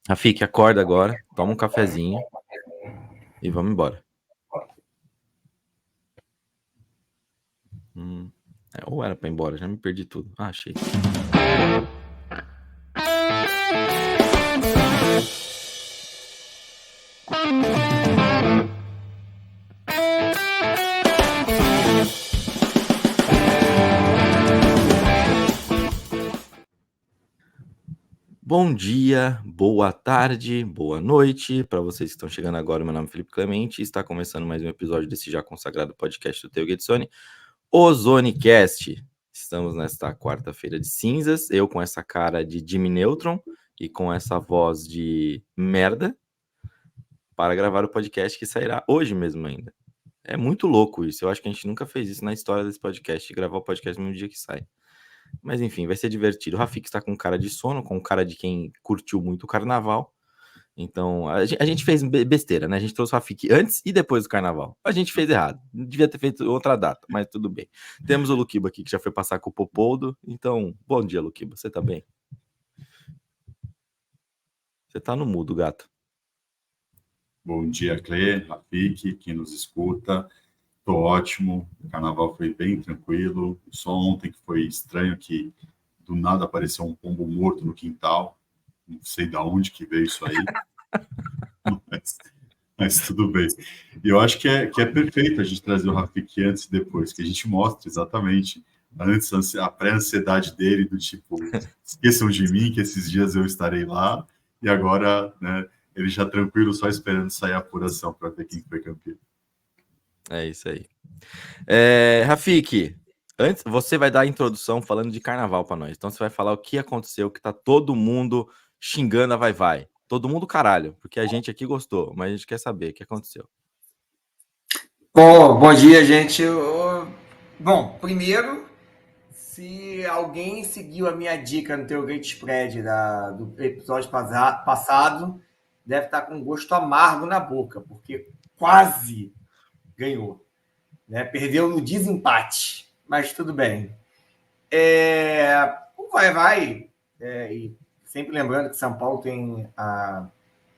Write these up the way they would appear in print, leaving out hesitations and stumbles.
Rafik, acorda agora, toma um cafezinho e vamos embora. Ou era pra ir embora, já me perdi tudo. Ah, achei. Bom dia, boa tarde, boa noite para vocês que estão chegando agora. Meu nome é Felipe Clemente e está começando mais um episódio desse já consagrado podcast do Theo Getsoni, o Zonecast. Estamos nesta quarta-feira de cinzas, eu com essa cara de Jimmy Neutron e com essa voz de merda para gravar o podcast que sairá hoje mesmo ainda. É muito louco isso, eu acho que a gente nunca fez isso na história desse podcast, gravar o podcast no mesmo dia que sai. Mas enfim, vai ser divertido. O Rafik está com cara de sono, com cara de quem curtiu muito o carnaval. Então, a gente fez besteira, né? A gente trouxe o Rafik antes e depois do carnaval. A gente fez errado. Devia ter feito outra data, mas tudo bem. Temos o Luquiba aqui, que já foi passar com o Popoldo. Então, bom dia, Luquiba. Você tá bem? Você tá no mudo, gato. Bom dia, Clê, Rafik, quem nos escuta. Tô ótimo. O carnaval foi bem tranquilo. Só ontem que foi estranho que do nada apareceu um pombo morto no quintal. Não sei de onde que veio isso aí. mas tudo bem. E eu acho que é perfeito a gente trazer o Rafik antes e depois, que a gente mostra exatamente antes a pré-ansiedade dele, do tipo, esqueçam de mim, que esses dias eu estarei lá, e agora, né, ele já tranquilo, só esperando sair a apuração para ver quem foi campeão. É isso aí. Rafik, antes você vai dar a introdução falando de carnaval para nós. Então você vai falar o que aconteceu, que tá todo mundo xingando a vai-vai. Todo mundo caralho, porque a gente aqui gostou, mas a gente quer saber o que aconteceu. Bom dia, gente. Bom, primeiro, se alguém seguiu a minha dica no teu Great Spread do episódio passado, deve estar com gosto amargo na boca, porque quase ganhou. Né? Perdeu no desempate, mas tudo bem. O vai-vai, e sempre lembrando que São Paulo tem a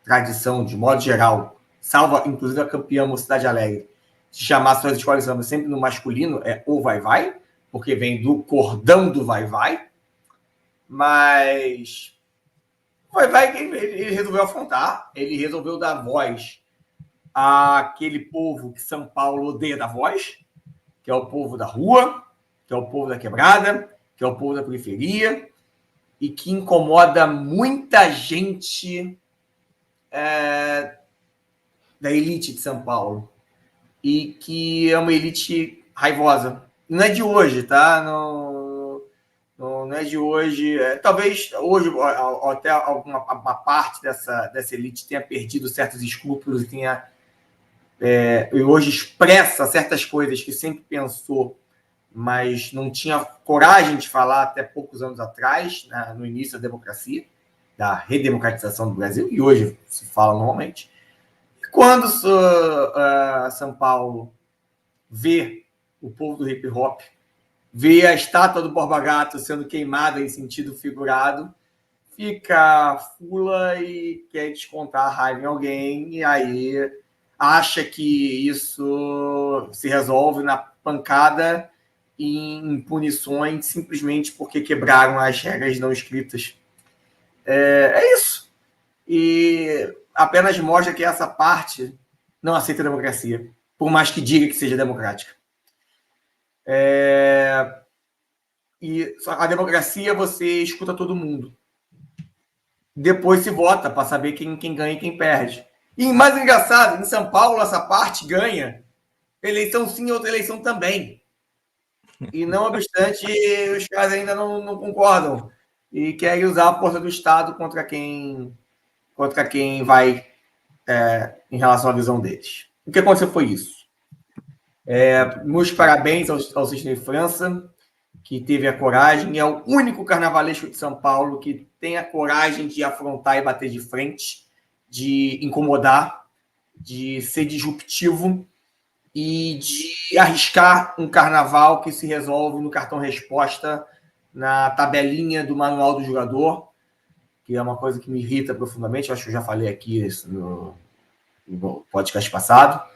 tradição, de modo geral, salva inclusive a campeã Mocidade Alegre, de chamar suas escolas de samba sempre no masculino, é o vai-vai, porque vem do cordão do vai-vai, mas o vai-vai ele resolveu afrontar, ele resolveu dar voz àquele povo que São Paulo odeia dar voz, que é o povo da rua, que é o povo da quebrada, que é o povo da periferia, e que incomoda muita gente da elite de São Paulo. E que é uma elite raivosa. Não é de hoje, tá? Não é de hoje. Talvez hoje até uma parte dessa elite tenha perdido certos escrúpulos e tenha e hoje expressa certas coisas que sempre pensou, mas não tinha coragem de falar até poucos anos atrás, no início da democracia, da redemocratização do Brasil, e hoje se fala normalmente. E quando São Paulo vê o povo do hip hop, vê a estátua do Borba Gato sendo queimada em sentido figurado, fica fula e quer descontar a raiva em alguém, e aí acha que isso se resolve na pancada e em punições simplesmente porque quebraram as regras não escritas. É isso. E apenas mostra que essa parte não aceita a democracia, por mais que diga que seja democrática. E a democracia você escuta todo mundo. Depois se vota para saber quem ganha e quem perde. E mais engraçado, em São Paulo essa parte ganha eleição sim, outra eleição também. E não obstante, os caras ainda não concordam e querem usar a força do Estado contra quem vai em relação à visão deles. O que aconteceu foi isso. Meus parabéns ao Cisne França, que teve a coragem, é o único carnavalesco de São Paulo que tem a coragem de afrontar e bater de frente, de incomodar, de ser disruptivo e de arriscar um carnaval que se resolve no cartão resposta, na tabelinha do manual do jogador, que é uma coisa que me irrita profundamente. Eu acho que eu já falei aqui isso no podcast passado,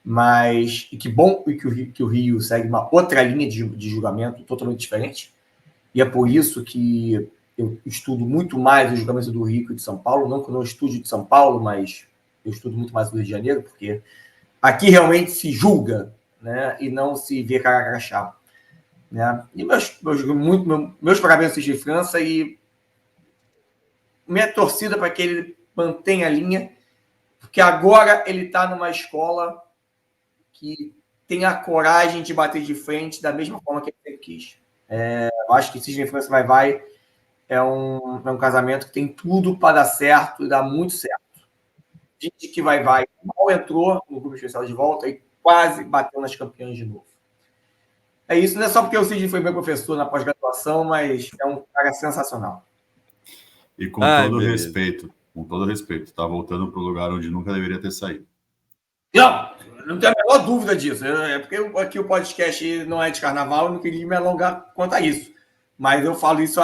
mas que bom que o Rio segue uma outra linha de julgamento totalmente diferente, e é por isso que eu estudo muito mais os julgamentos do Rio que de São Paulo, não que eu não estude de São Paulo, mas eu estudo muito mais do Rio de Janeiro, porque aqui realmente se julga, né, e não se vê cara crachá, né? E meus parabéns ao de França, e minha torcida para que ele mantenha a linha, porque agora ele está numa escola que tem a coragem de bater de frente da mesma forma que ele sempre quis. Eu acho que Cisne França vai é um casamento que tem tudo para dar certo e dar muito certo. Gente que vai mal entrou no grupo especial de volta e quase bateu nas campeãs de novo. É isso, não é só porque o Cisne foi meu professor na pós-graduação, mas é um cara sensacional. E com todo respeito, tá voltando para o lugar onde nunca deveria ter saído. Não tenho a menor dúvida disso. É porque aqui o podcast não é de carnaval, eu não queria me alongar quanto a isso. Mas eu falo isso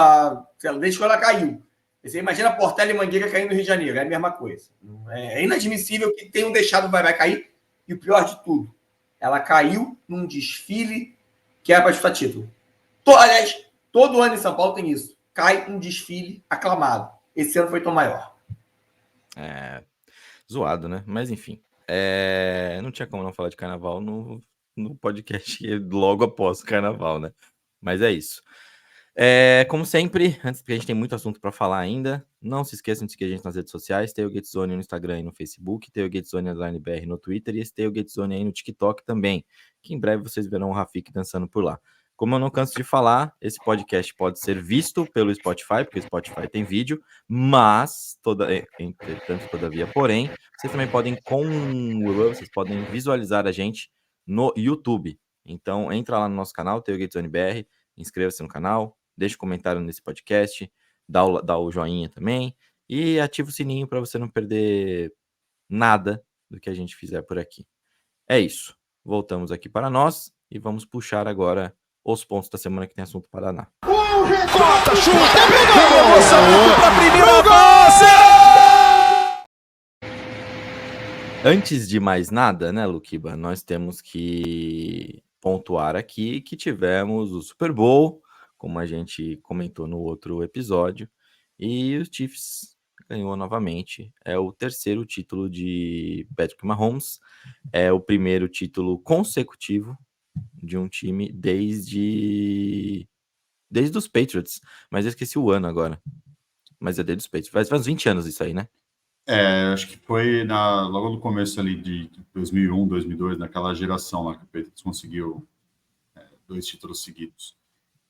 desde quando ela caiu. Você imagina a Portela e Mangueira caindo no Rio de Janeiro, é a mesma coisa. É inadmissível que tenham deixado o vai cair, e o pior de tudo, ela caiu num desfile que era para disputar título. Aliás, todo ano em São Paulo tem isso. Cai um desfile aclamado. Esse ano foi Tom Maior. Zoado, né? Mas enfim. Não tinha como não falar de carnaval no podcast logo após o carnaval, né? Mas é isso. Como sempre, antes, porque a gente tem muito assunto para falar ainda, não se esqueçam de seguir a gente nas redes sociais, Tailgate Zone no Instagram e no Facebook, Tailgate Zone _BR no Twitter, e esse Tailgate Zone aí no TikTok também, que em breve vocês verão o Rafik dançando por lá. Como eu não canso de falar, esse podcast pode ser visto pelo Spotify, porque o Spotify tem vídeo, mas, entretanto, todavia, porém, vocês também vocês podem visualizar a gente no YouTube. Então, entra lá no nosso canal, Tailgate Zone BR, inscreva-se no canal, deixa um comentário nesse podcast, dá o joinha também e ativa o sininho para você não perder nada do que a gente fizer por aqui. É isso. Voltamos aqui para nós e vamos puxar agora os pontos da semana que tem assunto Paraná. Corta, chuta, para primeira Antes de mais nada, né, Luquiba, nós temos que pontuar aqui que tivemos o Super Bowl, como a gente comentou no outro episódio, e o Chiefs ganhou novamente. É o terceiro título de Patrick Mahomes, é o primeiro título consecutivo de um time desde os Patriots, mas eu esqueci o ano agora. Mas é desde os Patriots. Faz 20 anos isso aí, né? Acho que foi logo no começo ali de 2001, 2002, naquela geração lá que o Patriots conseguiu 2 títulos seguidos.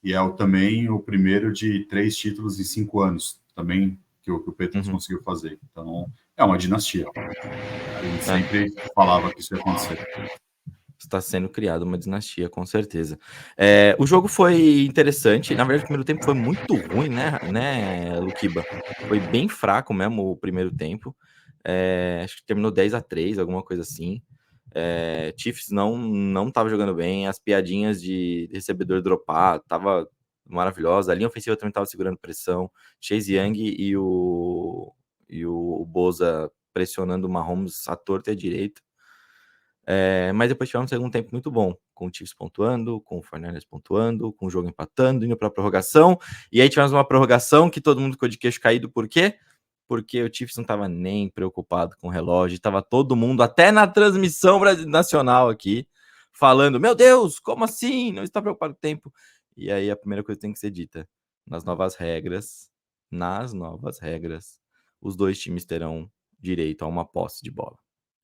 E também o primeiro de 3 títulos em 5 anos, também, que o Patriots conseguiu fazer. Então, é uma dinastia. A gente sempre falava que isso ia acontecer. Está sendo criada uma dinastia, com certeza. O jogo foi interessante. Na verdade, o primeiro tempo foi muito ruim, né, Luquiba? Foi bem fraco mesmo o primeiro tempo. Acho que terminou 10-3, alguma coisa assim. Chiefs não estava jogando bem. As piadinhas de recebedor dropar tava maravilhosa. A linha ofensiva também estava segurando pressão. Chase Young e o Bosa pressionando o Mahomes à torta e à direita. Mas depois tivemos um segundo tempo muito bom, com o Chiefs pontuando, com o Fernandes pontuando, com o jogo empatando, indo para a prorrogação. E aí tivemos uma prorrogação que todo mundo ficou de queixo caído. Por quê? Porque o Chiefs não estava nem preocupado com o relógio. Estava todo mundo, até na transmissão nacional aqui, falando: meu Deus, como assim? Não está preocupado com o tempo. E aí a primeira coisa que tem que ser dita: nas novas regras, os dois times terão direito a uma posse de bola.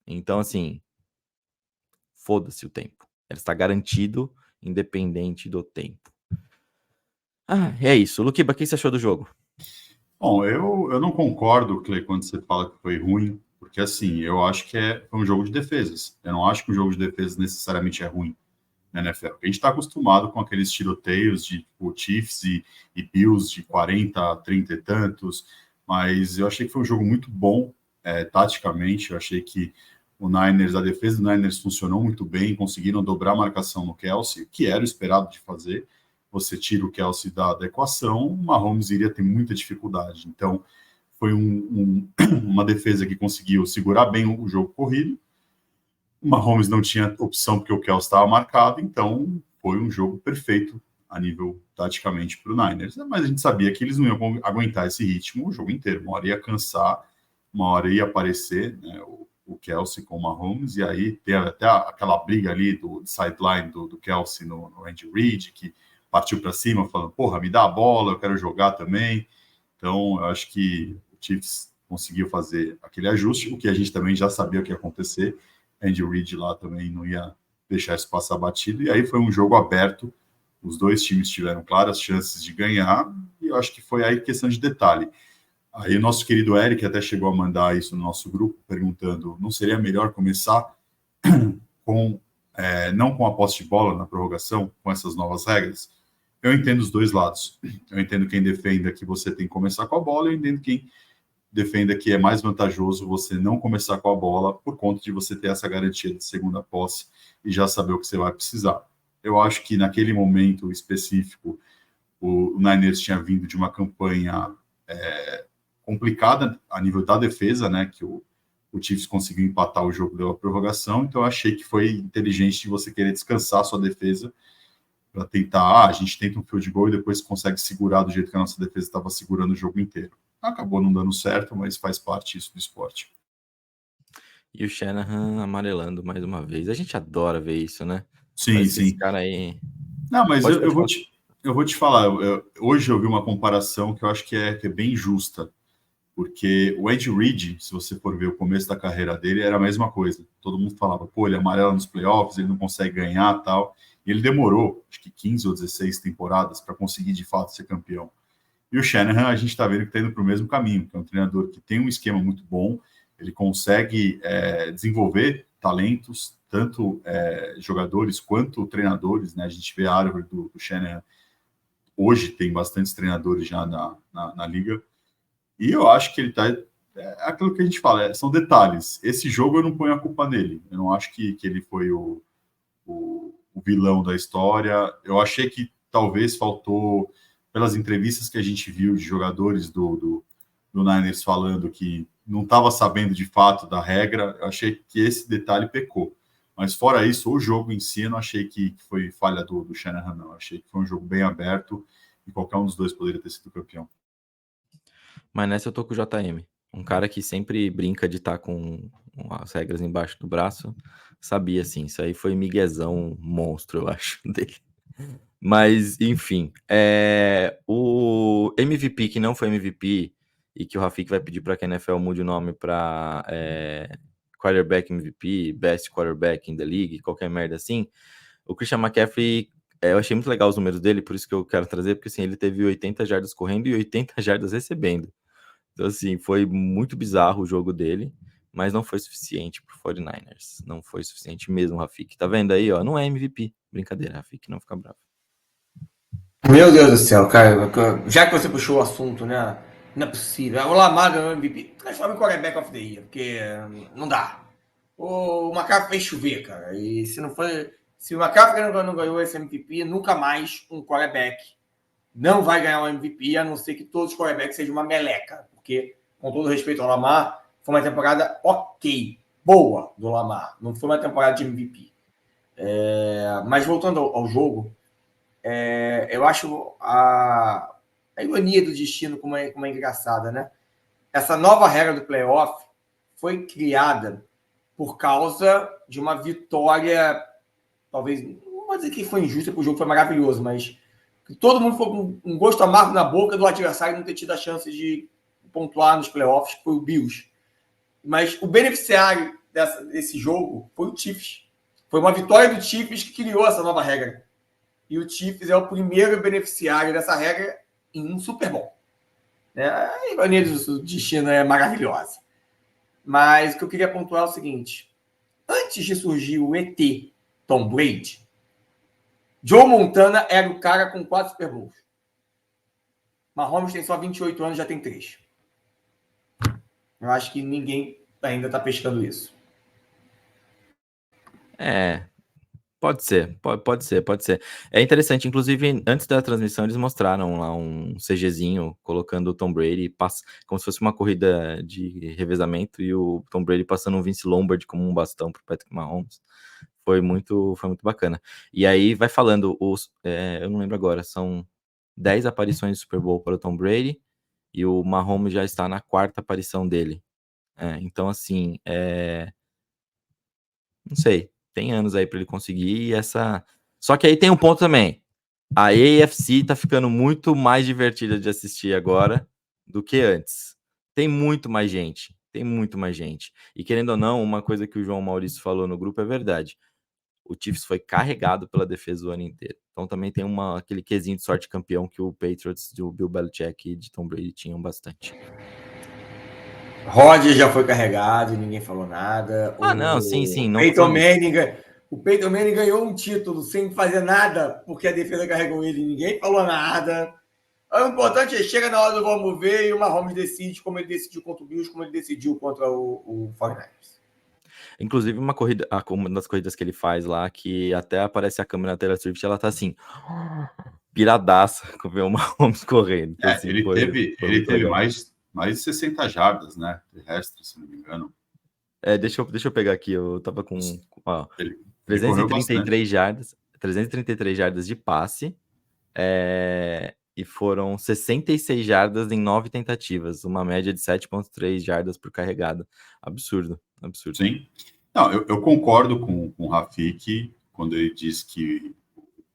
Então, assim, foda-se o tempo. Ele está garantido, independente do tempo. É isso. Luquiba, o que você achou do jogo? Bom, eu não concordo, Clay, quando você fala que foi ruim, porque assim, eu acho que foi um jogo de defesas. Eu não acho que um jogo de defesas necessariamente é ruim na NFL. A gente está acostumado com aqueles tiroteios de Chiefs e Bills de 40, 30 e tantos, mas eu achei que foi um jogo muito bom taticamente. Eu achei que a defesa do Niners funcionou muito bem, conseguiram dobrar a marcação no Kelce, que era o esperado de fazer. Você tira o Kelce da equação, o Mahomes iria ter muita dificuldade. Então, foi uma defesa que conseguiu segurar bem o jogo corrido. O Mahomes não tinha opção porque o Kelce estava marcado, então foi um jogo perfeito a nível taticamente para o Niners. Mas a gente sabia que eles não iam aguentar esse ritmo o jogo inteiro. Uma hora ia cansar, uma hora ia aparecer, né, o Kelce com o Mahomes, e aí teve até aquela briga ali do sideline do Kelce no Andy Reid, que partiu para cima falando, porra, me dá a bola, eu quero jogar também. Então, eu acho que o Chiefs conseguiu fazer aquele ajuste, o que a gente também já sabia o que ia acontecer. Andy Reid lá também não ia deixar isso passar batido, e aí foi um jogo aberto, os dois times tiveram claras chances de ganhar, e eu acho que foi aí questão de detalhe. Aí o nosso querido Eric até chegou a mandar isso no nosso grupo, perguntando, não seria melhor começar com não com a posse de bola na prorrogação, com essas novas regras? Eu entendo os dois lados. Eu entendo quem defenda que você tem que começar com a bola, eu entendo quem defenda que é mais vantajoso você não começar com a bola por conta de você ter essa garantia de segunda posse e já saber o que você vai precisar. Eu acho que naquele momento específico, o Niners tinha vindo de uma campanha complicada a nível da defesa, né, que o Chiefs conseguiu empatar o jogo da prorrogação, então eu achei que foi inteligente de você querer descansar a sua defesa para tentar, a gente tenta um field goal e depois consegue segurar do jeito que a nossa defesa estava segurando o jogo inteiro. Acabou não dando certo, mas faz parte isso do esporte. E o Shanahan amarelando mais uma vez. A gente adora ver isso, né? Sim, Parece que esse sim. cara aí... Não, mas Pode eu vou te falar, hoje eu vi uma comparação que eu acho que é bem justa, porque o Ed Reed, se você for ver o começo da carreira dele, era a mesma coisa. Todo mundo falava, pô, ele é amarelo nos playoffs, ele não consegue ganhar tal. E ele demorou, acho que 15 ou 16 temporadas para conseguir de fato ser campeão. E o Shanahan, a gente está vendo que está indo para o mesmo caminho, que é um treinador que tem um esquema muito bom, ele consegue desenvolver talentos, tanto jogadores quanto treinadores, né? A gente vê a árvore do Shanahan, hoje tem bastantes treinadores já na liga, e eu acho que ele está... aquilo que a gente fala, são detalhes. Esse jogo eu não ponho a culpa nele, eu não acho que ele foi o vilão da história. Eu achei que talvez faltou, pelas entrevistas que a gente viu de jogadores do Niners falando que não estava sabendo de fato da regra, eu achei que esse detalhe pecou. Mas fora isso, o jogo em si, eu não achei que foi falha do Shanahan, não. Eu achei que foi um jogo bem aberto e qualquer um dos dois poderia ter sido campeão. Mas nessa eu tô com o JM. Um cara que sempre brinca de estar com as regras embaixo do braço. Sabia, sim. Isso aí foi miguezão monstro, eu acho, dele. Mas, enfim. O MVP que não foi MVP e que o Rafik vai pedir para que a NFL mude o nome para quarterback MVP, best quarterback in the league, qualquer merda assim. O Christian McCaffrey, eu achei muito legal os números dele, por isso que eu quero trazer, porque assim, ele teve 80 jardas correndo e 80 jardas recebendo. Então, assim, foi muito bizarro o jogo dele, mas não foi suficiente pro 49ers. Não foi suficiente mesmo, Rafik. Tá vendo aí, ó? Não é MVP. Brincadeira, Rafik, não fica bravo. Meu Deus do céu, cara. Já que você puxou o assunto, né? Não é possível. O Lamar ganhou MVP. Transforma em quarterback of the year, porque não dá. O McCaffrey fez chover, cara. E se não foi. Se o McCaffrey não ganhou esse MVP, nunca mais um quarterback não vai ganhar um MVP, a não ser que todos os quarterbacks sejam uma meleca. Porque, com todo respeito ao Lamar, foi uma temporada ok, boa do Lamar. Não foi uma temporada de MVP. Mas voltando ao jogo, eu acho a ironia do destino como é engraçada, né? Essa nova regra do playoff foi criada por causa de uma vitória, talvez, não vou dizer que foi injusta, porque o jogo foi maravilhoso, mas todo mundo ficou com um gosto amargo na boca do adversário não ter tido a chance de pontuar nos playoffs, que foi o Bills. Mas o beneficiário desse jogo foi o Chiefs. Foi uma vitória do Chiefs que criou essa nova regra. E o Chiefs é o primeiro beneficiário dessa regra em um Super Bowl. A ironia do destino é maravilhosa. Mas o que eu queria pontuar é o seguinte. Antes de surgir o ET Tom Brady, Joe Montana era o cara com 4 Super Bowls. Mahomes tem só 28 anos, já tem 3. Eu acho que ninguém ainda está pescando isso. Pode ser, pode ser, pode ser. É interessante, inclusive, antes da transmissão, eles mostraram lá um CGzinho colocando o Tom Brady, como se fosse uma corrida de revezamento, e o Tom Brady passando um Vince Lombardi como um bastão pro Patrick Mahomes. Foi muito bacana. E aí vai falando, eu não lembro agora, são 10 aparições de Super Bowl para o Tom Brady, e o Mahomes já está na 4ª aparição dele. Então, assim, não sei, tem anos aí para ele conseguir essa. Só que aí tem um ponto também. A AFC tá ficando muito mais divertida de assistir agora do que antes. Tem muito mais gente. E querendo ou não, uma coisa que o João Maurício falou no grupo é verdade. O Chiefs foi carregado pela defesa o ano inteiro. Então também tem aquele quesinho de sorte campeão que o Patriots, do Bill Belichick e de Tom Brady tinham bastante. Rodgers já foi carregado e ninguém falou nada. Não, sim. Não O Peyton Manning ganhou um título sem fazer nada porque a defesa carregou ele e ninguém falou nada. O importante é chega na hora do vamos ver e o Mahomes decide como ele decidiu contra o Bills, como ele decidiu contra o 49ers. Inclusive, uma das corridas que ele faz lá, que até aparece a câmera na Taylor Swift, ela tá assim, piradaça com ver o Mahomes correndo. Então, assim, ele teve mais de 60 jardas, né? Terrestres, se não me engano. Deixa eu pegar aqui, eu tava com 333 jardas de passe, e foram 66 jardas em 9 tentativas, uma média de 7,3 jardas por carregada. Absurdo. Sim. Não, eu concordo com o Rafik quando ele diz que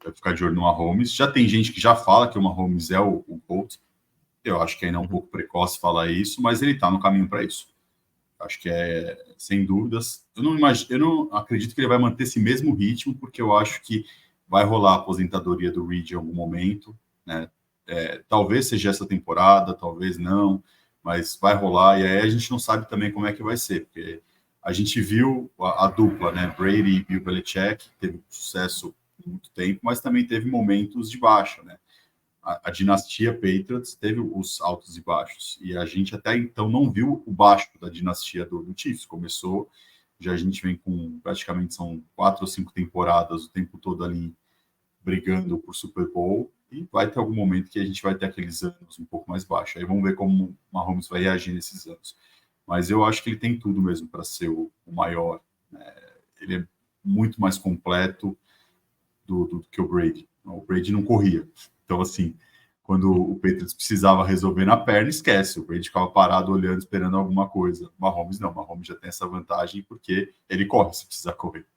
vai ficar de olho no Mahomes. Já tem gente que já fala que o Mahomes é o GOAT. Eu acho que ainda é um pouco precoce falar isso, mas ele está no caminho para isso. Acho que sem dúvidas. Eu não acredito que ele vai manter esse mesmo ritmo, porque eu acho que vai rolar a aposentadoria do Reid em algum momento, né? Talvez seja essa temporada, talvez não, mas vai rolar. E aí a gente não sabe também como é que vai ser, porque a gente viu a dupla, né? Brady e Bill Belichick, teve sucesso por muito tempo, mas também teve momentos de baixa, né? A dinastia Patriots teve os altos e baixos, e a gente até então não viu o baixo da dinastia do Chiefs. Começou, já a gente vem com praticamente são 4 ou 5 temporadas o tempo todo ali brigando por Super Bowl, e vai ter algum momento que a gente vai ter aqueles anos um pouco mais baixos. Aí vamos ver como o Mahomes vai reagir nesses anos. Mas eu acho que ele tem tudo mesmo para ser o maior. Ele é muito mais completo do que o Brady. O Brady não corria. Então, assim, quando o Patriots precisava resolver na perna, esquece. O Brady ficava parado olhando, esperando alguma coisa. O Mahomes não. O Mahomes já tem essa vantagem porque ele corre se precisar correr.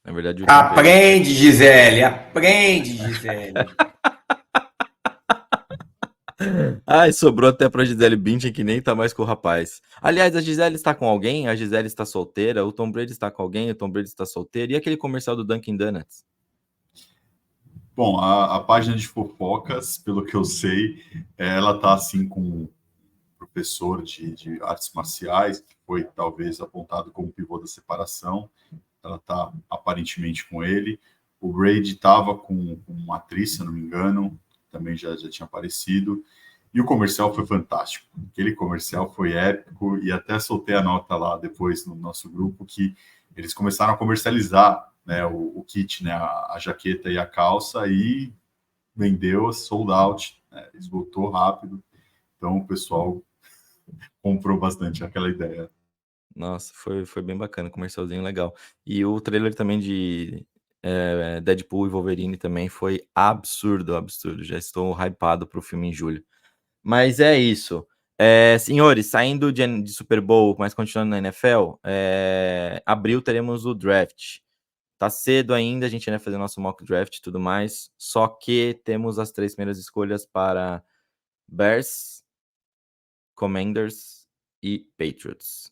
Na verdade, aprende, Gisele. Ai, sobrou até pra Gisele Bündchen, que nem tá mais com o rapaz. Aliás, a Gisele está com alguém? A Gisele está solteira? O Tom Brady está com alguém? O Tom Brady está solteiro? E aquele comercial do Dunkin' Donuts? Bom, a página de fofocas, pelo que eu sei, ela tá assim com um professor de artes marciais, que foi talvez apontado como pivô da separação. Ela tá aparentemente com ele. O Brady estava com uma atriz, se não me engano, também já tinha aparecido. E o comercial foi fantástico. Aquele comercial foi épico, e até soltei a nota lá depois no nosso grupo que eles começaram a comercializar, né, o kit, né, a jaqueta e a calça, e vendeu sold out, né, esgotou rápido. Então o pessoal comprou bastante aquela ideia. Nossa, foi bem bacana, comercialzinho legal. E o trailer também de Deadpool e Wolverine também foi absurdo. Já estou hypado para o filme em julho. Mas é isso. Senhores, saindo de Super Bowl, mas continuando na NFL, abril teremos o draft. Tá cedo ainda, a gente ainda vai fazer nosso mock draft e tudo mais, só que temos as 3 primeiras escolhas para Bears, Commanders e Patriots.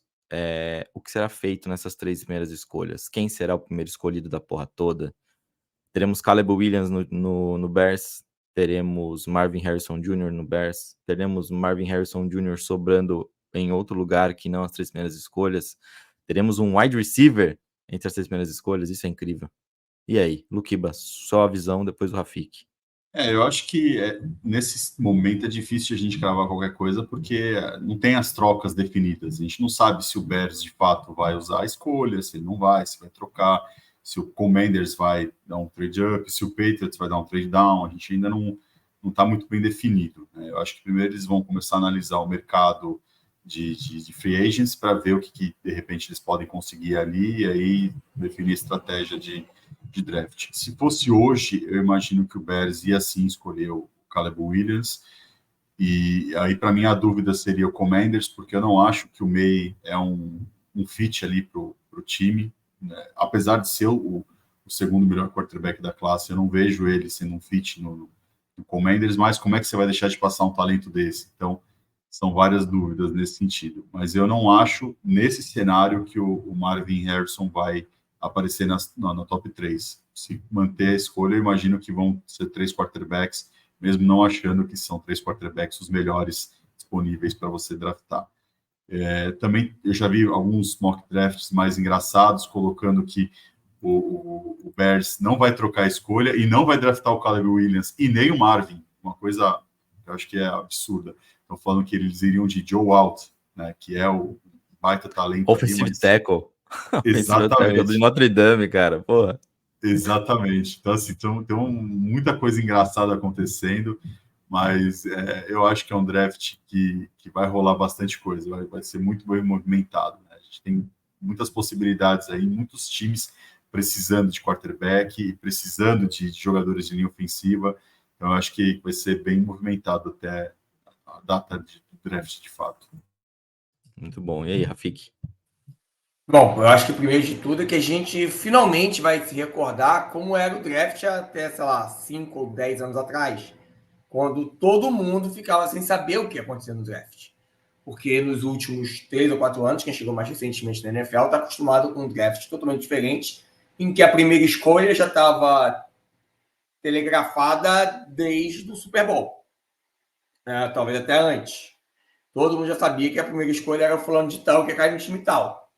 O que será feito nessas 3 primeiras escolhas? Quem será o primeiro escolhido da porra toda? Teremos Caleb Williams no Bears, teremos Marvin Harrison Jr. no Bears, teremos Marvin Harrison Jr. sobrando em outro lugar que não as 3 primeiras escolhas, teremos um wide receiver entre as 3 primeiras escolhas, isso é incrível. E aí, Luquiba, só a visão, depois o Rafik. Eu acho que nesse momento é difícil a gente cravar qualquer coisa, porque não tem as trocas definidas. A gente não sabe se o Bears de fato vai usar a escolha, se ele não vai, se vai trocar, se o Commanders vai dar um trade up, se o Patriots vai dar um trade down, a gente ainda não está muito bem definido, né? Eu acho que primeiro eles vão começar a analisar o mercado de free agents para ver o que de repente eles podem conseguir ali e aí definir a estratégia de draft. Se fosse hoje, eu imagino que o Bears ia sim escolher o Caleb Williams, e aí para mim a dúvida seria o Commanders, porque eu não acho que o May é um fit ali para o time, né? Apesar de ser o segundo melhor quarterback da classe, eu não vejo ele sendo um fit no Commanders, mas como é que você vai deixar de passar um talento desse? Então, são várias dúvidas nesse sentido. Mas eu não acho, nesse cenário, que o Marvin Harrison vai aparecer na top 3. Se manter a escolha, eu imagino que vão ser 3 quarterbacks, mesmo não achando que são 3 quarterbacks os melhores disponíveis para você draftar. Também eu já vi alguns mock drafts mais engraçados, colocando que o Bears não vai trocar a escolha e não vai draftar o Caleb Williams e nem o Marvin, uma coisa que eu acho que é absurda. Estão falando que eles iriam de Joe Alt, né, que é o baita talento. Offensive tackle. Exatamente. Do Notre Dame, cara, porra. Exatamente. Então, assim, tem muita coisa engraçada acontecendo, mas eu acho que é um draft que vai rolar bastante coisa, vai ser muito bem movimentado, né? A gente tem muitas possibilidades aí, muitos times precisando de quarterback e precisando de jogadores de linha ofensiva, então eu acho que vai ser bem movimentado até a data de draft, de fato. Muito bom. E aí, Rafik? Bom, eu acho que o primeiro de tudo é que a gente finalmente vai se recordar como era o draft até, sei lá, 5 ou 10 anos atrás, quando todo mundo ficava sem saber o que ia acontecer no draft. Porque nos últimos 3 ou 4 anos, quem chegou mais recentemente na NFL está acostumado com um draft totalmente diferente, em que a primeira escolha já estava telegrafada desde o Super Bowl, talvez até antes. Todo mundo já sabia que a primeira escolha era o fulano de tal, que ia cair no time tal.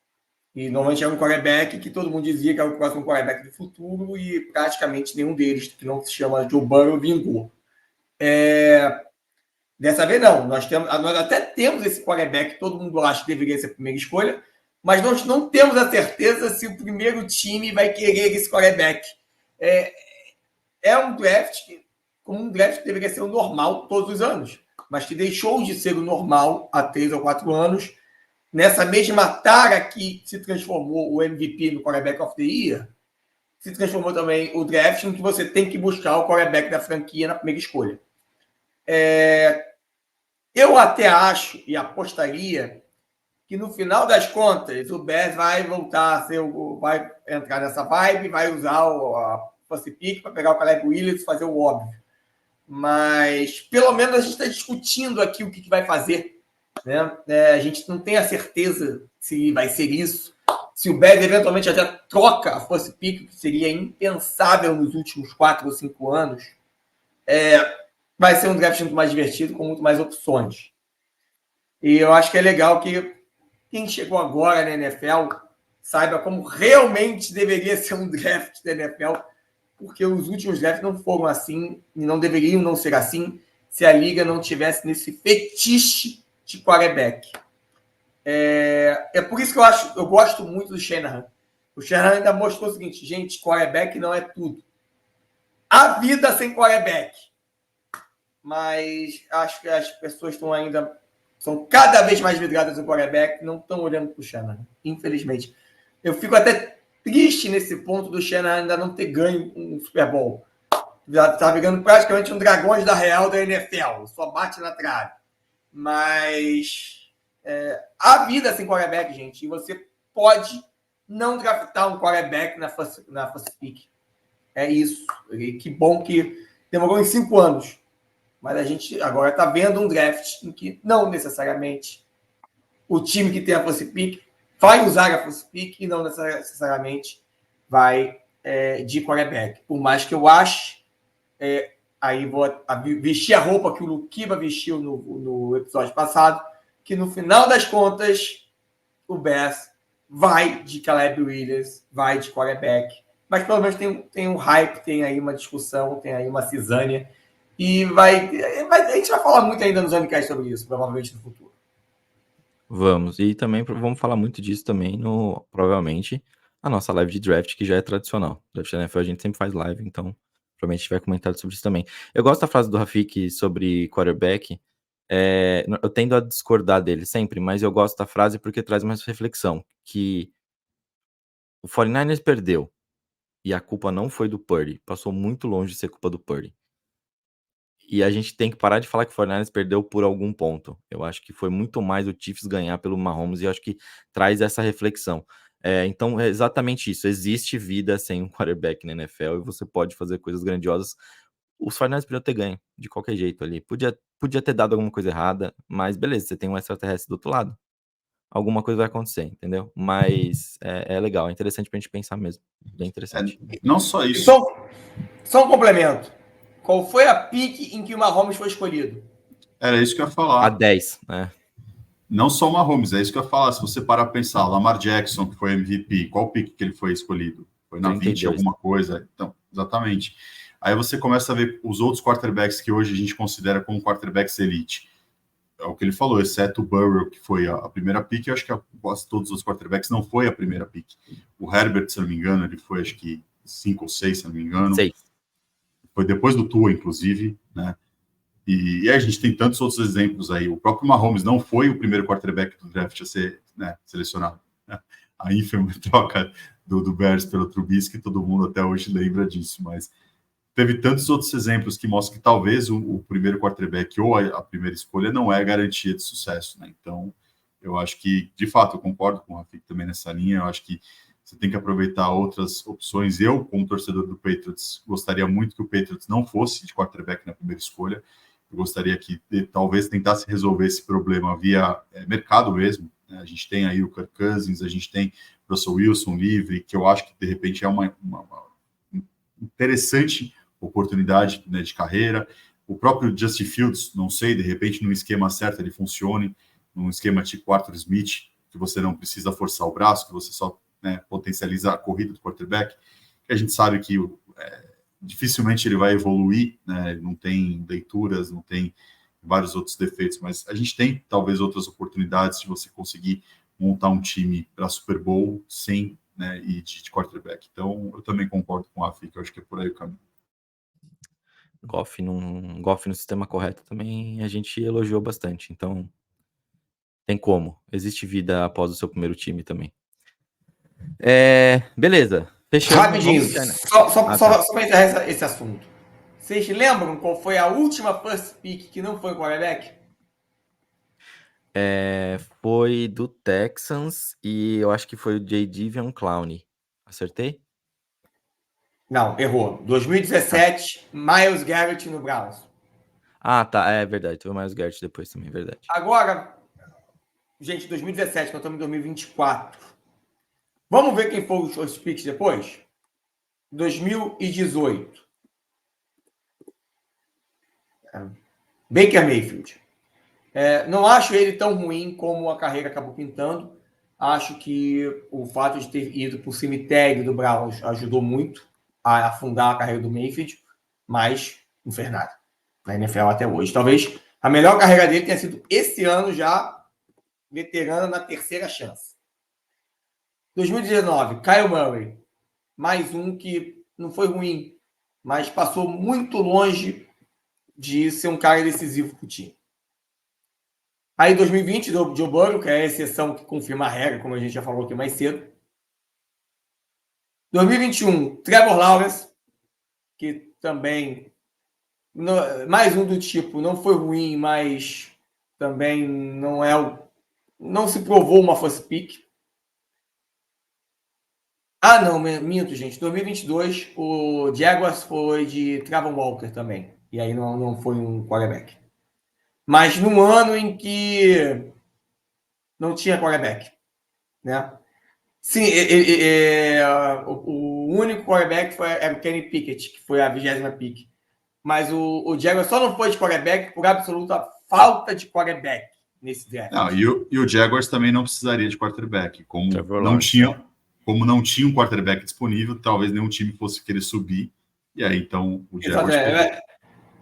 E normalmente era um quarterback que todo mundo dizia que era o próximo quarterback do futuro e praticamente nenhum deles, que não se chama Joe Burrow, vingou. Dessa vez não, nós até temos esse quarterback que todo mundo acha que deveria ser a primeira escolha, mas nós não temos a certeza se o primeiro time vai querer esse quarterback. É um draft como um draft que deveria ser o normal todos os anos, mas que deixou de ser o normal há 3 ou 4 anos, nessa mesma tara que se transformou o MVP no quarterback of the year, se transformou também o draft, em que você tem que buscar o quarterback da franquia na primeira escolha. Eu até acho e apostaria que no final das contas o Bears vai voltar a ser vai entrar nessa vibe, vai usar a first pick para pegar o Caleb Williams e fazer o óbvio. Mas pelo menos a gente está discutindo aqui o que vai fazer. Né? A gente não tem a certeza se vai ser isso. Se o Bears eventualmente até troca a first pick, que seria impensável nos últimos 4 ou 5 anos, vai ser um draft muito mais divertido, com muito mais opções. E eu acho que é legal que quem chegou agora na NFL saiba como realmente deveria ser um draft da NFL, porque os últimos drafts não foram assim e não deveriam não ser assim se a liga não tivesse nesse fetiche de quarterback. É por isso que eu gosto muito do Shanahan. O Shanahan ainda mostrou o seguinte, gente, quarterback não é tudo. Há vida sem quarterback. Mas acho que as pessoas são cada vez mais vidradas no quarterback, não estão olhando para o Shanahan, infelizmente. Eu fico até triste nesse ponto do Shanahan ainda não ter ganho um Super Bowl. Já está virando praticamente um Dragões da Real da NFL, só bate na trave. Mas há vida sem quarterback, gente, e você pode não draftar um quarterback na first pick. É isso. E que bom que demorou em 5 anos. Mas a gente agora está vendo um draft em que não necessariamente o time que tem a first pick vai usar a first pick e não necessariamente vai de quarterback. Por mais que eu ache, aí vou vestir a roupa que o Luquiba vestiu no episódio passado, que no final das contas o Bears vai de Caleb Williams, vai de quarterback. Mas pelo menos tem um hype, tem aí uma discussão, tem aí uma cisânia. E a gente vai falar muito ainda nos Zonicast sobre isso, provavelmente no futuro. Vamos. E também vamos falar muito disso também, provavelmente, a nossa live de draft, que já é tradicional. Draft da NFL a gente sempre faz live, então provavelmente a gente vai comentar sobre isso também. Eu gosto da frase do Rafik sobre quarterback. Eu tendo a discordar dele sempre, mas eu gosto da frase porque traz uma reflexão, que o 49ers perdeu e a culpa não foi do Purdy, passou muito longe de ser culpa do Purdy. E a gente tem que parar de falar que o 49ers perdeu por algum ponto. Eu acho que foi muito mais o Chiefs ganhar pelo Mahomes e eu acho que traz essa reflexão. Então é exatamente isso, existe vida sem um quarterback na NFL e você pode fazer coisas grandiosas. Os 49ers podiam ter ganho, de qualquer jeito ali. Podia ter dado alguma coisa errada, mas beleza, você tem um extraterrestre do outro lado. Alguma coisa vai acontecer, entendeu? Mas é legal, é interessante pra gente pensar mesmo. Bem interessante. Não só isso. Só um complemento. Qual foi a pique em que o Mahomes foi escolhido? Era isso que eu ia falar. A 10, né? Não só o Mahomes, é isso que eu ia falar. Se você parar a pensar, Lamar Jackson, que foi MVP, qual pique que ele foi escolhido? Foi na 32. 20 alguma coisa? Então, exatamente. Aí você começa a ver os outros quarterbacks que hoje a gente considera como quarterbacks elite. É o que ele falou, exceto o Burrow, que foi a primeira pick, eu acho que quase todos os quarterbacks não foi a primeira pick. O Herbert, se não me engano, ele foi acho que 5 ou 6, se não me engano. 6. Foi depois do Tua, inclusive, né? E a gente tem tantos outros exemplos aí. O próprio Mahomes não foi o primeiro quarterback do draft a ser, né, selecionado. A ínfima troca do Bears pelo Trubisky, todo mundo até hoje lembra disso, mas teve tantos outros exemplos que mostram que talvez o primeiro quarterback ou a primeira escolha não é garantia de sucesso, né? Então, eu acho que, de fato, eu concordo com o Rafik também nessa linha. Eu acho que você tem que aproveitar outras opções. Eu, como torcedor do Patriots, gostaria muito que o Patriots não fosse de quarterback na primeira escolha. Eu gostaria que talvez tentasse resolver esse problema via mercado mesmo, né? A gente tem aí o Kirk Cousins, a gente tem o Russell Wilson livre, que eu acho que, de repente, é uma interessante oportunidade, né, de carreira. O próprio Justin Fields, não sei, de repente, num esquema certo ele funcione, num esquema tipo Arthur Smith, que você não precisa forçar o braço, que você só, né, potencializa a corrida do quarterback, que a gente sabe que dificilmente ele vai evoluir, né, não tem leituras, não tem vários outros defeitos, mas a gente tem talvez outras oportunidades de você conseguir montar um time para Super Bowl sem, né, e de quarterback. Então, eu também concordo com a Fih, que eu acho que é por aí o caminho. Goff no sistema correto também a gente elogiou bastante, então tem como. Existe vida após o seu primeiro time também. Beleza. Fechamos. Rapidinho, só para encerrar esse assunto. Vocês lembram qual foi a última first pick que não foi quarterback? Foi do Texans e eu acho que foi o J.D. Clowney. Acertei? Não, errou. 2017, Myles Garrett no Browns. Ah, tá. É verdade. Teve o Myles Garrett depois também, verdade. Agora, gente, 2017, nós estamos em 2024. Vamos ver quem foram os picks depois? 2018. Baker Mayfield. Não acho ele tão ruim como a carreira acabou pintando. Acho que o fato de ter ido para o cemitério do Browns ajudou muito a afundar a carreira do Mayfield, mas não fez nada na NFL até hoje. Talvez a melhor carreira dele tenha sido esse ano já veterano na terceira chance. 2019, Kyle Murray. Mais um que não foi ruim, mas passou muito longe de ser um cara decisivo para o time. Aí, 2020, do Joe Burrow, que é a exceção que confirma a regra, como a gente já falou aqui mais cedo. 2021, Trevor Lawrence, que também, mais um do tipo, não foi ruim, mas também não se provou uma first pick. Ah, não, minto, gente. 2022, o Jaguars foi de Travon Walker também. E aí não foi um quarterback. Mas num ano em que não tinha quarterback, né? Sim, o único quarterback era o Kenny Pickett, que foi a 20ª pick. Mas o Jaguars só não foi de quarterback por absoluta falta de quarterback nesse draft. Não, e o Jaguars também não precisaria de quarterback. Como Trevor não Lawrence, tinha um quarterback disponível, talvez nenhum time fosse querer subir. E aí, então, o Jaguars...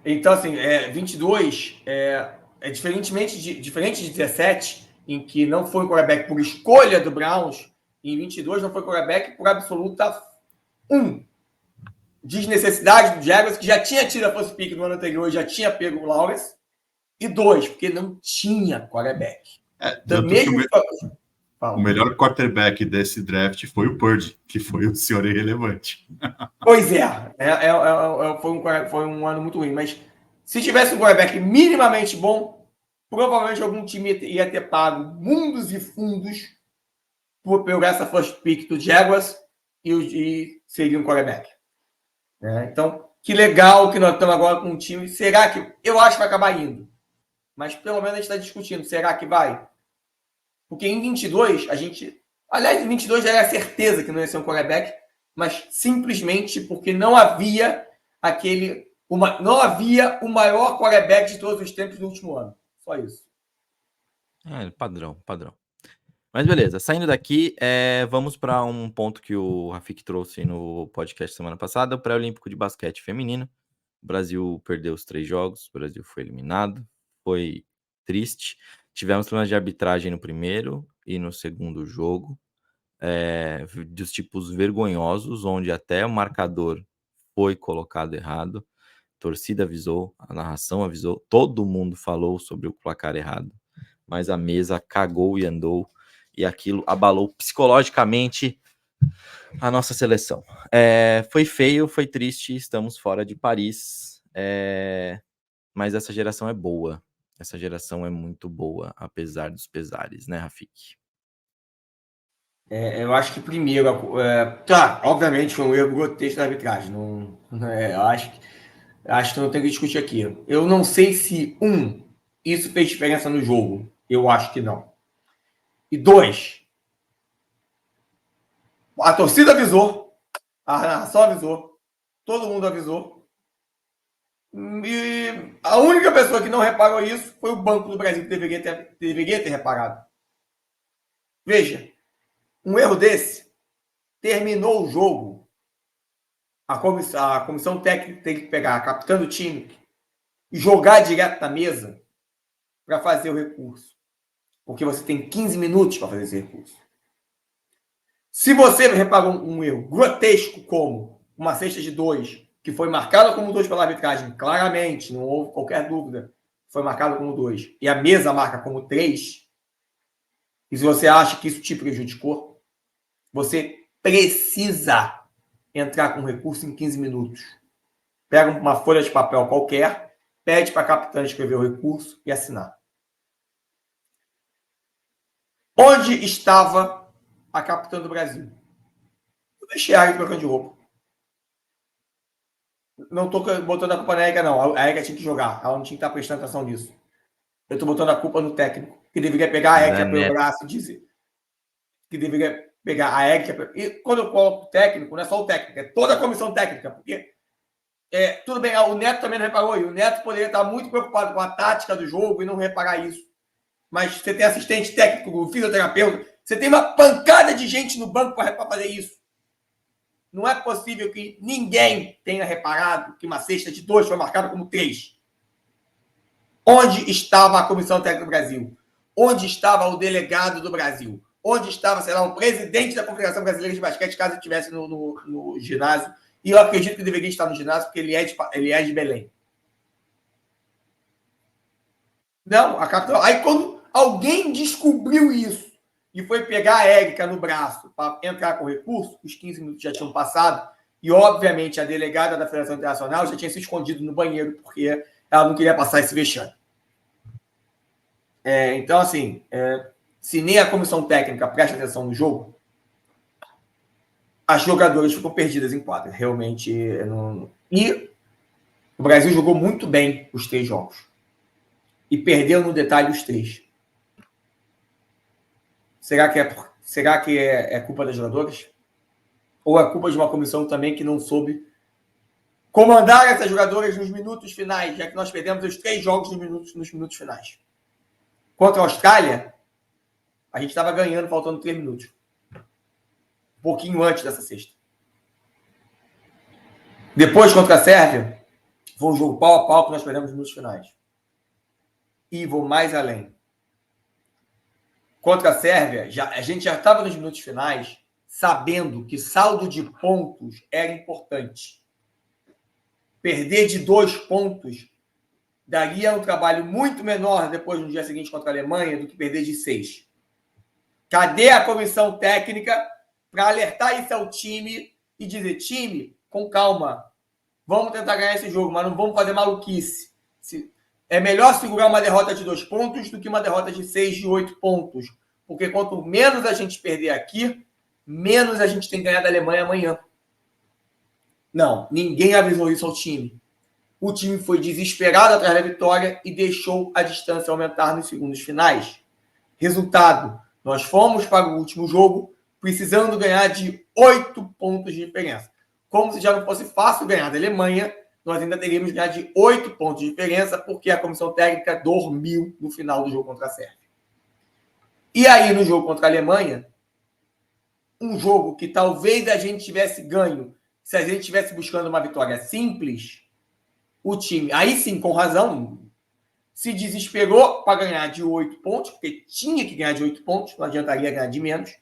Então, assim, 22 diferente de 17, em que não foi um quarterback por escolha do Browns, Em 22 não foi quarterback por absoluta 1. Desnecessidade do Jaguars, que já tinha tido a first pick no ano anterior, já tinha pego o Lawrence. E 2, porque não tinha quarterback. Tanto mesmo que o melhor quarterback desse draft foi o Purdy, que foi o senhor irrelevante. Pois é. Foi um ano muito ruim. Mas se tivesse um quarterback minimamente bom, provavelmente algum time ia ter pago mundos e fundos por pegar essa first pick do Jaguars e seria um quarterback. Então, que legal que nós estamos agora com um time. Será que... Eu acho que vai acabar indo. Mas pelo menos a gente está discutindo. Será que vai? Porque em 22, a gente... Aliás, em 22 já era certeza que não ia ser um quarterback, mas simplesmente porque não havia não havia o maior quarterback de todos os tempos no último ano. Só isso. Padrão. Mas beleza, saindo daqui, vamos para um ponto que o Rafik trouxe no podcast semana passada, o pré-olímpico de basquete feminino. O Brasil perdeu os 3 jogos, o Brasil foi eliminado, foi triste. Tivemos problemas de arbitragem no primeiro e no segundo jogo, dos tipos vergonhosos, onde até o marcador foi colocado errado, a torcida avisou, a narração avisou, todo mundo falou sobre o placar errado, mas a mesa cagou e andou, e aquilo abalou psicologicamente a nossa seleção. Foi feio, foi triste, estamos fora de Paris, mas essa geração é boa. Essa geração é muito boa, apesar dos pesares, né, Rafik? Eu acho que primeiro... obviamente foi um erro grotesco da arbitragem. Acho que não tem que discutir aqui. Eu não sei se, isso fez diferença no jogo. Eu acho que não. E 2, a torcida avisou, a narração avisou, todo mundo avisou. E a única pessoa que não reparou isso foi o Banco do Brasil, que deveria ter reparado. Veja, um erro desse terminou o jogo. A comissão técnica tem que pegar a capitã do time e jogar direto na mesa para fazer o recurso. Porque você tem 15 minutos para fazer esse recurso. Se você reparou um erro grotesco como uma cesta de 2, que foi marcada como 2 pela arbitragem, claramente, não houve qualquer dúvida, foi marcado como 2, e a mesa marca como 3, e se você acha que isso te prejudicou, você precisa entrar com recurso em 15 minutos. Pega uma folha de papel qualquer, pede para a capitã escrever o recurso e assinar. Onde estava a capitã do Brasil? O vestiário trocando de roupa. Não estou botando a culpa na Erika, não. A Erika tinha que jogar. Ela não tinha que estar prestando atenção nisso. Eu estou botando a culpa no técnico, que deveria pegar a Erika pelo braço e dizer que deveria pegar a Erika. E quando eu coloco o técnico, não é só o técnico, é toda a comissão técnica, porque tudo bem, o Neto também não reparou, e o Neto poderia estar muito preocupado com a tática do jogo e não reparar isso. Mas você tem assistente técnico, fisioterapeuta, você tem uma pancada de gente no banco para fazer isso. Não é possível que ninguém tenha reparado que uma cesta de 2 foi marcada como 3. Onde estava a Comissão Técnica do Brasil? Onde estava o delegado do Brasil? Onde estava, sei lá, o presidente da Confederação Brasileira de Basquete, caso estivesse no ginásio? E eu acredito que deveria estar no ginásio, porque ele é de Belém. Não, a capitã... Aí quando alguém descobriu isso e foi pegar a Érica no braço para entrar com recurso, os 15 minutos já tinham passado, e obviamente a delegada da Federação Internacional já tinha se escondido no banheiro, porque ela não queria passar esse vexame. Então, assim, se nem a comissão técnica presta atenção no jogo, as jogadoras ficam perdidas em quadra. Realmente, E o Brasil jogou muito bem os 3 jogos. E perdeu no detalhe os 3. Será que é culpa das jogadoras? Ou é culpa de uma comissão também que não soube comandar essas jogadoras nos minutos finais, já que nós perdemos os 3 jogos nos minutos finais? Contra a Austrália, a gente estava ganhando faltando 3 minutos. Um pouquinho antes dessa sexta. Depois, contra a Sérvia, foi um jogo pau a pau que nós perdemos nos minutos finais. E vou mais além. contra a Sérvia, a gente já estava nos minutos finais sabendo que saldo de pontos era importante. Perder de 2 pontos daria um trabalho muito menor depois no dia seguinte contra a Alemanha do que perder de 6. Cadê a comissão técnica para alertar isso ao time e dizer, time, com calma, vamos tentar ganhar esse jogo, mas não vamos fazer maluquice. É melhor segurar uma derrota de 2 pontos do que uma derrota de 6, de 8 pontos. Porque quanto menos a gente perder aqui, menos a gente tem que ganhar da Alemanha amanhã. Não, ninguém avisou isso ao time. O time foi desesperado atrás da vitória e deixou a distância aumentar nos segundos finais. Resultado, nós fomos para o último jogo precisando ganhar de 8 pontos de diferença. Como se já não fosse fácil ganhar da Alemanha, nós ainda teríamos ganhar de 8 pontos de diferença, porque a comissão técnica dormiu no final do jogo contra a Sérvia. E aí, no jogo contra a Alemanha, um jogo que talvez a gente tivesse ganho se a gente estivesse buscando uma vitória simples, o time, aí sim, com razão, se desesperou para ganhar de 8 pontos, porque tinha que ganhar de 8 pontos, não adiantaria ganhar de menos,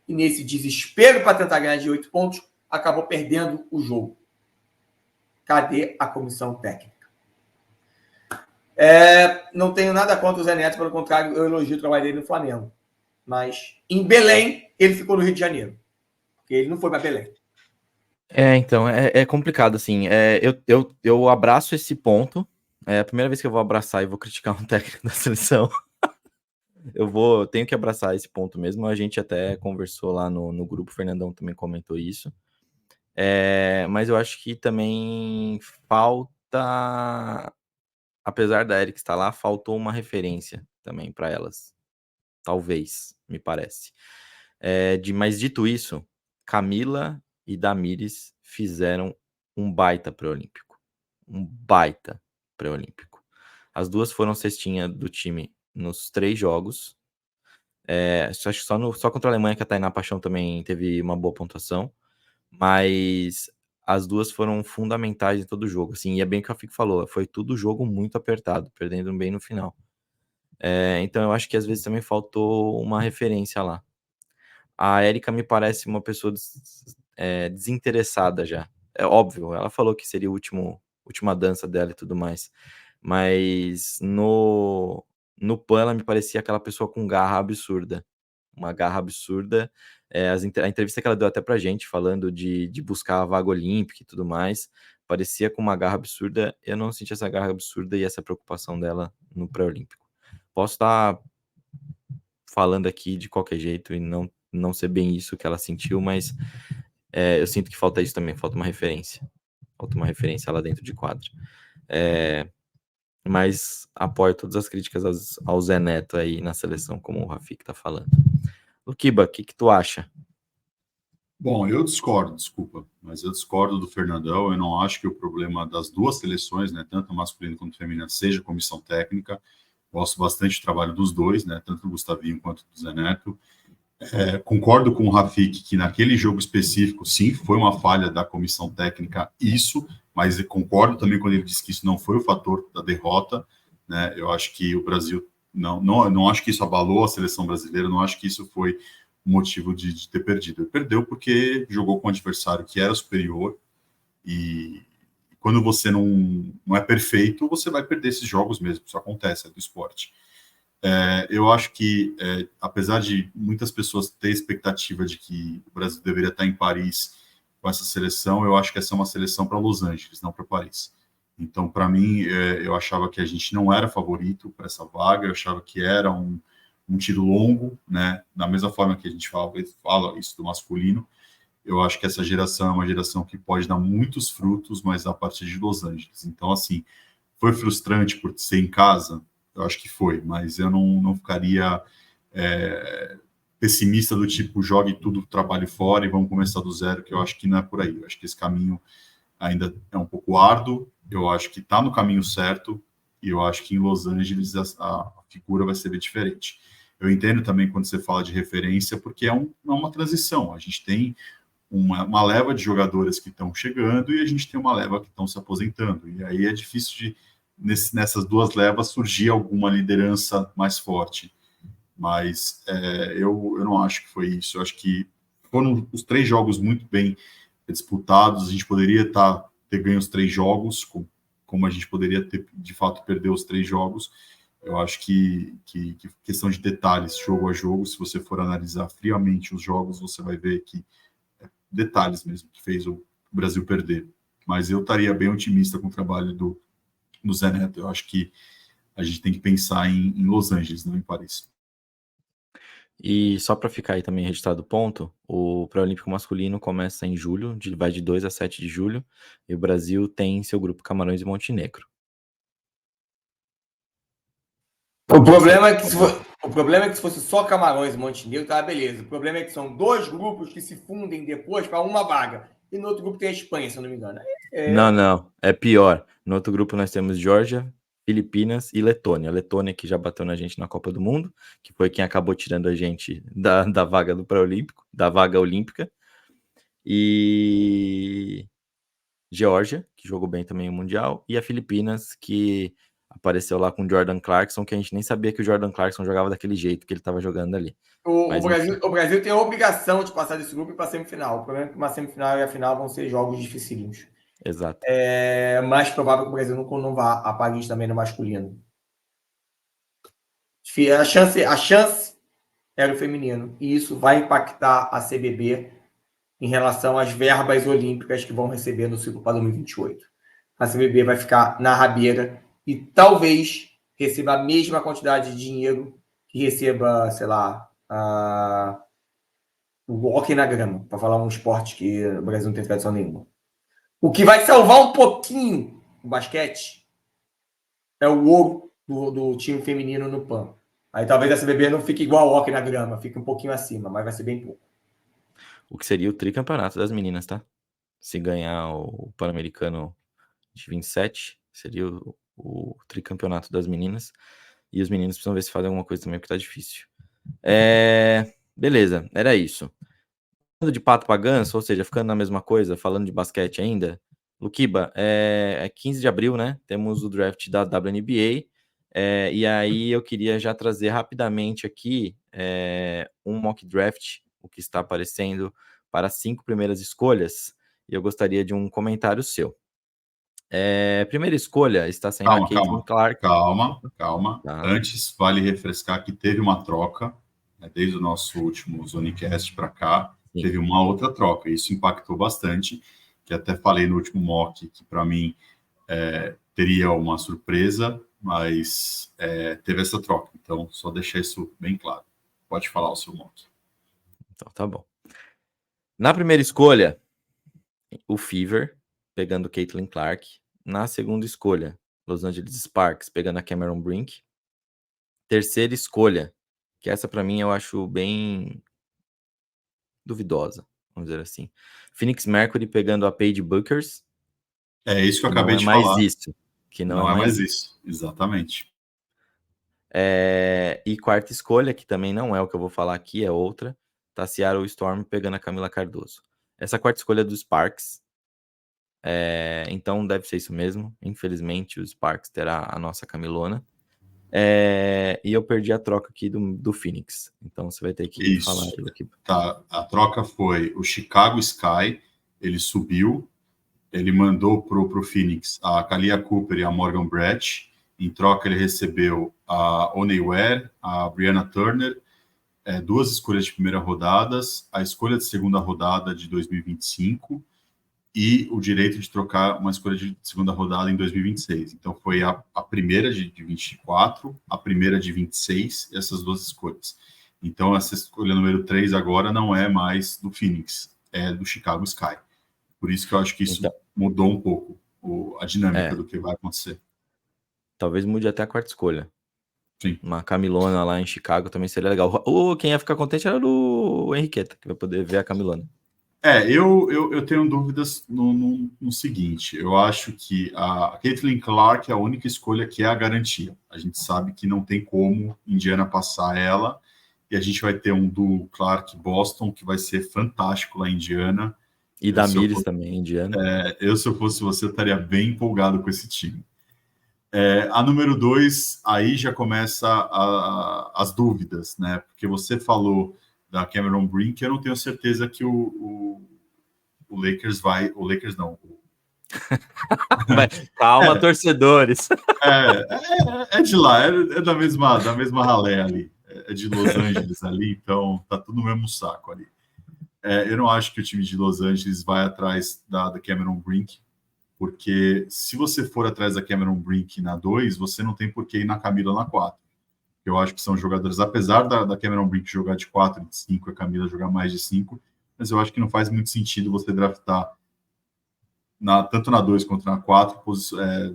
e nesse desespero para tentar ganhar de 8 pontos, acabou perdendo o jogo. Cadê a comissão técnica? Não tenho nada contra o Zé Neto, pelo contrário, eu elogio o trabalho dele no Flamengo. Mas em Belém, ele ficou no Rio de Janeiro. Porque ele não foi para Belém. Então, é complicado, assim. Eu abraço esse ponto. É a primeira vez que eu vou abraçar e vou criticar um técnico da seleção. Tenho que abraçar esse ponto mesmo. A gente até conversou lá no grupo, o Fernandão também comentou isso. Mas eu acho que também falta, apesar da Erika estar lá, faltou uma referência também para elas. Talvez, me parece. Mas dito isso, Camila e Damires fizeram um baita pré-olímpico. Um baita pré-olímpico. As duas foram cestinha do time nos 3 jogos. Acho que só contra a Alemanha que a Tainá Paixão também teve uma boa pontuação. Mas as duas foram fundamentais em todo o jogo. Assim, e é bem o que a Fico falou, foi tudo jogo muito apertado, perdendo bem no final. Então eu acho que às vezes também faltou uma referência lá. A Erika me parece uma pessoa desinteressada já. É óbvio, ela falou que seria a última dança dela e tudo mais. Mas no PAN ela me parecia aquela pessoa com garra absurda. Uma garra absurda. A entrevista que ela deu até pra gente, falando de buscar a vaga olímpica e tudo mais, parecia com uma garra absurda. Eu não senti essa garra absurda e essa preocupação dela no pré-olímpico. Posso estar falando aqui de qualquer jeito e não ser bem isso que ela sentiu, mas eu sinto que falta isso também, falta uma referência. Falta uma referência lá dentro de quadro. Mas apoio todas as críticas ao Zé Neto aí na seleção, como o Rafik tá falando. Luquiba, o que tu acha? Bom, eu discordo, desculpa, mas eu discordo do Fernandão. Eu não acho que o problema das duas seleções, né, tanto masculino quanto feminino, seja comissão técnica. Gosto bastante do trabalho dos dois, né, tanto do Gustavinho quanto do Zé Neto. Concordo com o Rafik que naquele jogo específico, sim, foi uma falha da comissão técnica, mas eu concordo também quando ele disse que isso não foi o fator da derrota, né. Eu acho que o Brasil, não acho que isso abalou a seleção brasileira, não acho que isso foi motivo de ter perdido. Ele perdeu porque jogou com um adversário que era superior, e quando você não é perfeito, você vai perder esses jogos mesmo, isso acontece, é do esporte. Eu acho que, apesar de muitas pessoas terem expectativa de que o Brasil deveria estar em Paris com essa seleção, eu acho que essa é uma seleção para Los Angeles, não para Paris. Então, para mim, eu achava que a gente não era favorito para essa vaga, eu achava que era um tiro longo, né? Da mesma forma que a gente fala isso do masculino, eu acho que essa geração é uma geração que pode dar muitos frutos, mas a partir de Los Angeles. Então, assim, foi frustrante por ser em casa? Eu acho que foi, mas eu não ficaria pessimista do tipo, jogue tudo, trabalhe fora e vamos começar do zero, que eu acho que não é por aí. Eu acho que esse caminho ainda é um pouco árduo, eu acho que está no caminho certo, e eu acho que em Los Angeles a figura vai ser bem diferente. Eu entendo também quando você fala de referência, porque é uma transição. A gente tem uma leva de jogadores que estão chegando e a gente tem uma leva que estão se aposentando. E aí é difícil nessas duas levas surgir alguma liderança mais forte. Mas eu não acho que foi isso. Eu acho que foram os 3 jogos muito bem disputados. A gente poderia ter ganho os 3 jogos, como a gente poderia ter, de fato, perder os 3 jogos. Eu acho que questão de detalhes, jogo a jogo, se você for analisar friamente os jogos, você vai ver que detalhes mesmo que fez o Brasil perder. Mas eu estaria bem otimista com o trabalho do Zé Neto. Eu acho que a gente tem que pensar em Los Angeles, não em Paris. E só para ficar aí também registrado o ponto, o pré-olímpico masculino começa em julho, vai de 2 a 7 de julho, e o Brasil tem seu grupo Camarões e Montenegro. O problema é que se fosse só Camarões e Montenegro, tá beleza. O problema é que são 2 grupos que se fundem depois para uma vaga. E no outro grupo tem a Espanha, se eu não me engano. Não, é pior. No outro grupo nós temos Geórgia, Filipinas e Letônia. A Letônia que já bateu na gente na Copa do Mundo, que foi quem acabou tirando a gente da vaga do pré-olímpico, da vaga olímpica. E Geórgia, que jogou bem também o Mundial, e a Filipinas, que apareceu lá com o Jordan Clarkson, que a gente nem sabia que o Jordan Clarkson jogava daquele jeito que ele estava jogando ali. O Brasil tem a obrigação de passar desse grupo e para a semifinal. O problema é que uma semifinal e a final vão ser jogos dificílimos. Exato. É mais provável que o Brasil não vá a Paris também no masculino. A chance era o feminino. E isso vai impactar a CBB em relação às verbas olímpicas que vão receber no ciclo para 2028. A CBB vai ficar na rabeira e talvez receba a mesma quantidade de dinheiro que receba, sei lá, o hóquei na grama, para falar um esporte que o Brasil não tem tradição nenhuma. O que vai salvar um pouquinho o basquete é o ouro do time feminino no PAN. Aí talvez a CBB não fique igual ao hóquei na grama, fique um pouquinho acima, mas vai ser bem pouco. O que seria o tricampeonato das meninas, tá? Se ganhar o Pan-Americano de 27, seria o tricampeonato das meninas. E os meninos precisam ver se fazem alguma coisa também, porque tá difícil. Beleza, era isso. Falando de pato pra ganso, ou seja, ficando na mesma coisa, falando de basquete ainda, Luquiba, é 15 de abril, né? Temos o draft da WNBA. E aí eu queria já trazer rapidamente aqui um mock draft, o que está aparecendo para as 5 primeiras escolhas. E eu gostaria de um comentário seu. Primeira escolha está sendo a Caitlin Clark. Calma. Tá. Antes, vale refrescar que teve uma troca, né, desde o nosso último Zonecast para cá, sim, teve uma outra troca. Isso impactou bastante, que até falei no último mock, que para mim teria uma surpresa, mas teve essa troca. Então, só deixar isso bem claro. Pode falar o seu mock. Então, tá bom. Na primeira escolha, o Fever, pegando Caitlin Clark. Na segunda escolha, Los Angeles Sparks, pegando a Cameron Brink. Terceira escolha, que essa para mim eu acho bem duvidosa, vamos dizer assim. Phoenix Mercury pegando a Paige Bueckers. É isso que eu acabei de falar. Não é mais isso. Que não é mais isso. Exatamente. E quarta escolha, que também não é o que eu vou falar aqui, é outra. Tá Seattle Storm pegando a Camila Cardoso. Essa quarta escolha é do Sparks. Então deve ser isso mesmo. Infelizmente, o Sparks terá a nossa Camilona. E eu perdi a troca aqui do Phoenix. Então você vai ter que falar aí aqui. Tá, a troca foi o Chicago Sky, ele subiu, ele mandou pro Phoenix a Kalia Cooper e a Morgan Brett. Em troca, ele recebeu a Oney Ware, a Brianna Turner, 2 escolhas de primeira rodada, a escolha de segunda rodada de 2025 e o direito de trocar uma escolha de segunda rodada em 2026. Então, foi a primeira de 24, a primeira de 26, essas 2 escolhas. Então, essa escolha número 3 agora não é mais do Phoenix, é do Chicago Sky. Por isso que eu acho que isso mudou um pouco a dinâmica do que vai acontecer. Talvez mude até a quarta escolha. Sim. Uma Camilona lá em Chicago também seria legal. Quem ia ficar contente era o Henriqueta, que vai poder ver a Camilona. Eu tenho dúvidas no seguinte. Eu acho que a Caitlin Clark é a única escolha que é a garantia. A gente sabe que não tem como Indiana passar ela. E a gente vai ter um do Clark-Boston, que vai ser fantástico lá em Indiana. E da Miris também, Indiana. Se eu fosse você, eu estaria bem empolgado com esse time. A número 2, aí já começa as dúvidas, né? Porque você falou da Cameron Brink, eu não tenho certeza que o Lakers vai... O Lakers não. Calma, torcedores. É de lá, é da mesma ralé ali. É de Los Angeles ali, então tá tudo no mesmo saco ali. Eu não acho que o time de Los Angeles vai atrás da Cameron Brink, porque se você for atrás da Cameron Brink na 2, você não tem por que ir na Camila na 4. Eu acho que são jogadores, apesar da Cameron Brink jogar de 4 e de 5, a Camila jogar mais de 5, mas eu acho que não faz muito sentido você draftar tanto na 2 quanto na 4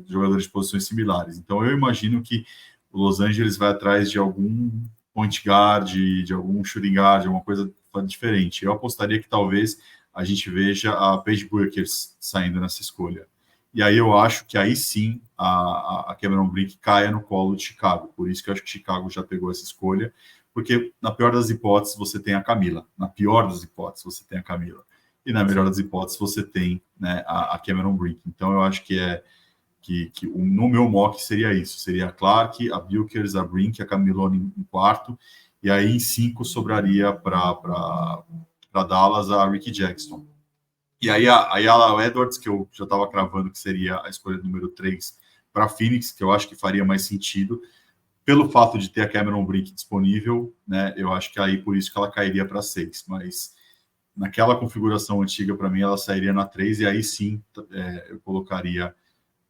jogadores de posições similares. Então eu imagino que o Los Angeles vai atrás de algum point guard, de algum shooting guard, alguma coisa diferente. Eu apostaria que talvez a gente veja a Paige Bueckers saindo nessa escolha. E aí eu acho que aí sim a Cameron Brink caia no colo de Chicago. Por isso que eu acho que Chicago já pegou essa escolha, porque na pior das hipóteses você tem a Camila. Na pior das hipóteses você tem a Camila. E na melhor das hipóteses você tem, né, a Cameron Brink. Então eu acho que no meu mock seria isso. Seria a Clark, a Bueckers, a Brink, a Camilone em 4. E aí em 5 sobraria para Dallas a Ricky Jackson. E aí a Yala Edwards, que eu já estava cravando que seria a escolha número 3 para Phoenix, que eu acho que faria mais sentido, pelo fato de ter a Cameron Brink disponível, né? Eu acho que aí por isso que ela cairia para 6, mas naquela configuração antiga, para mim, ela sairia na 3, e aí sim eu colocaria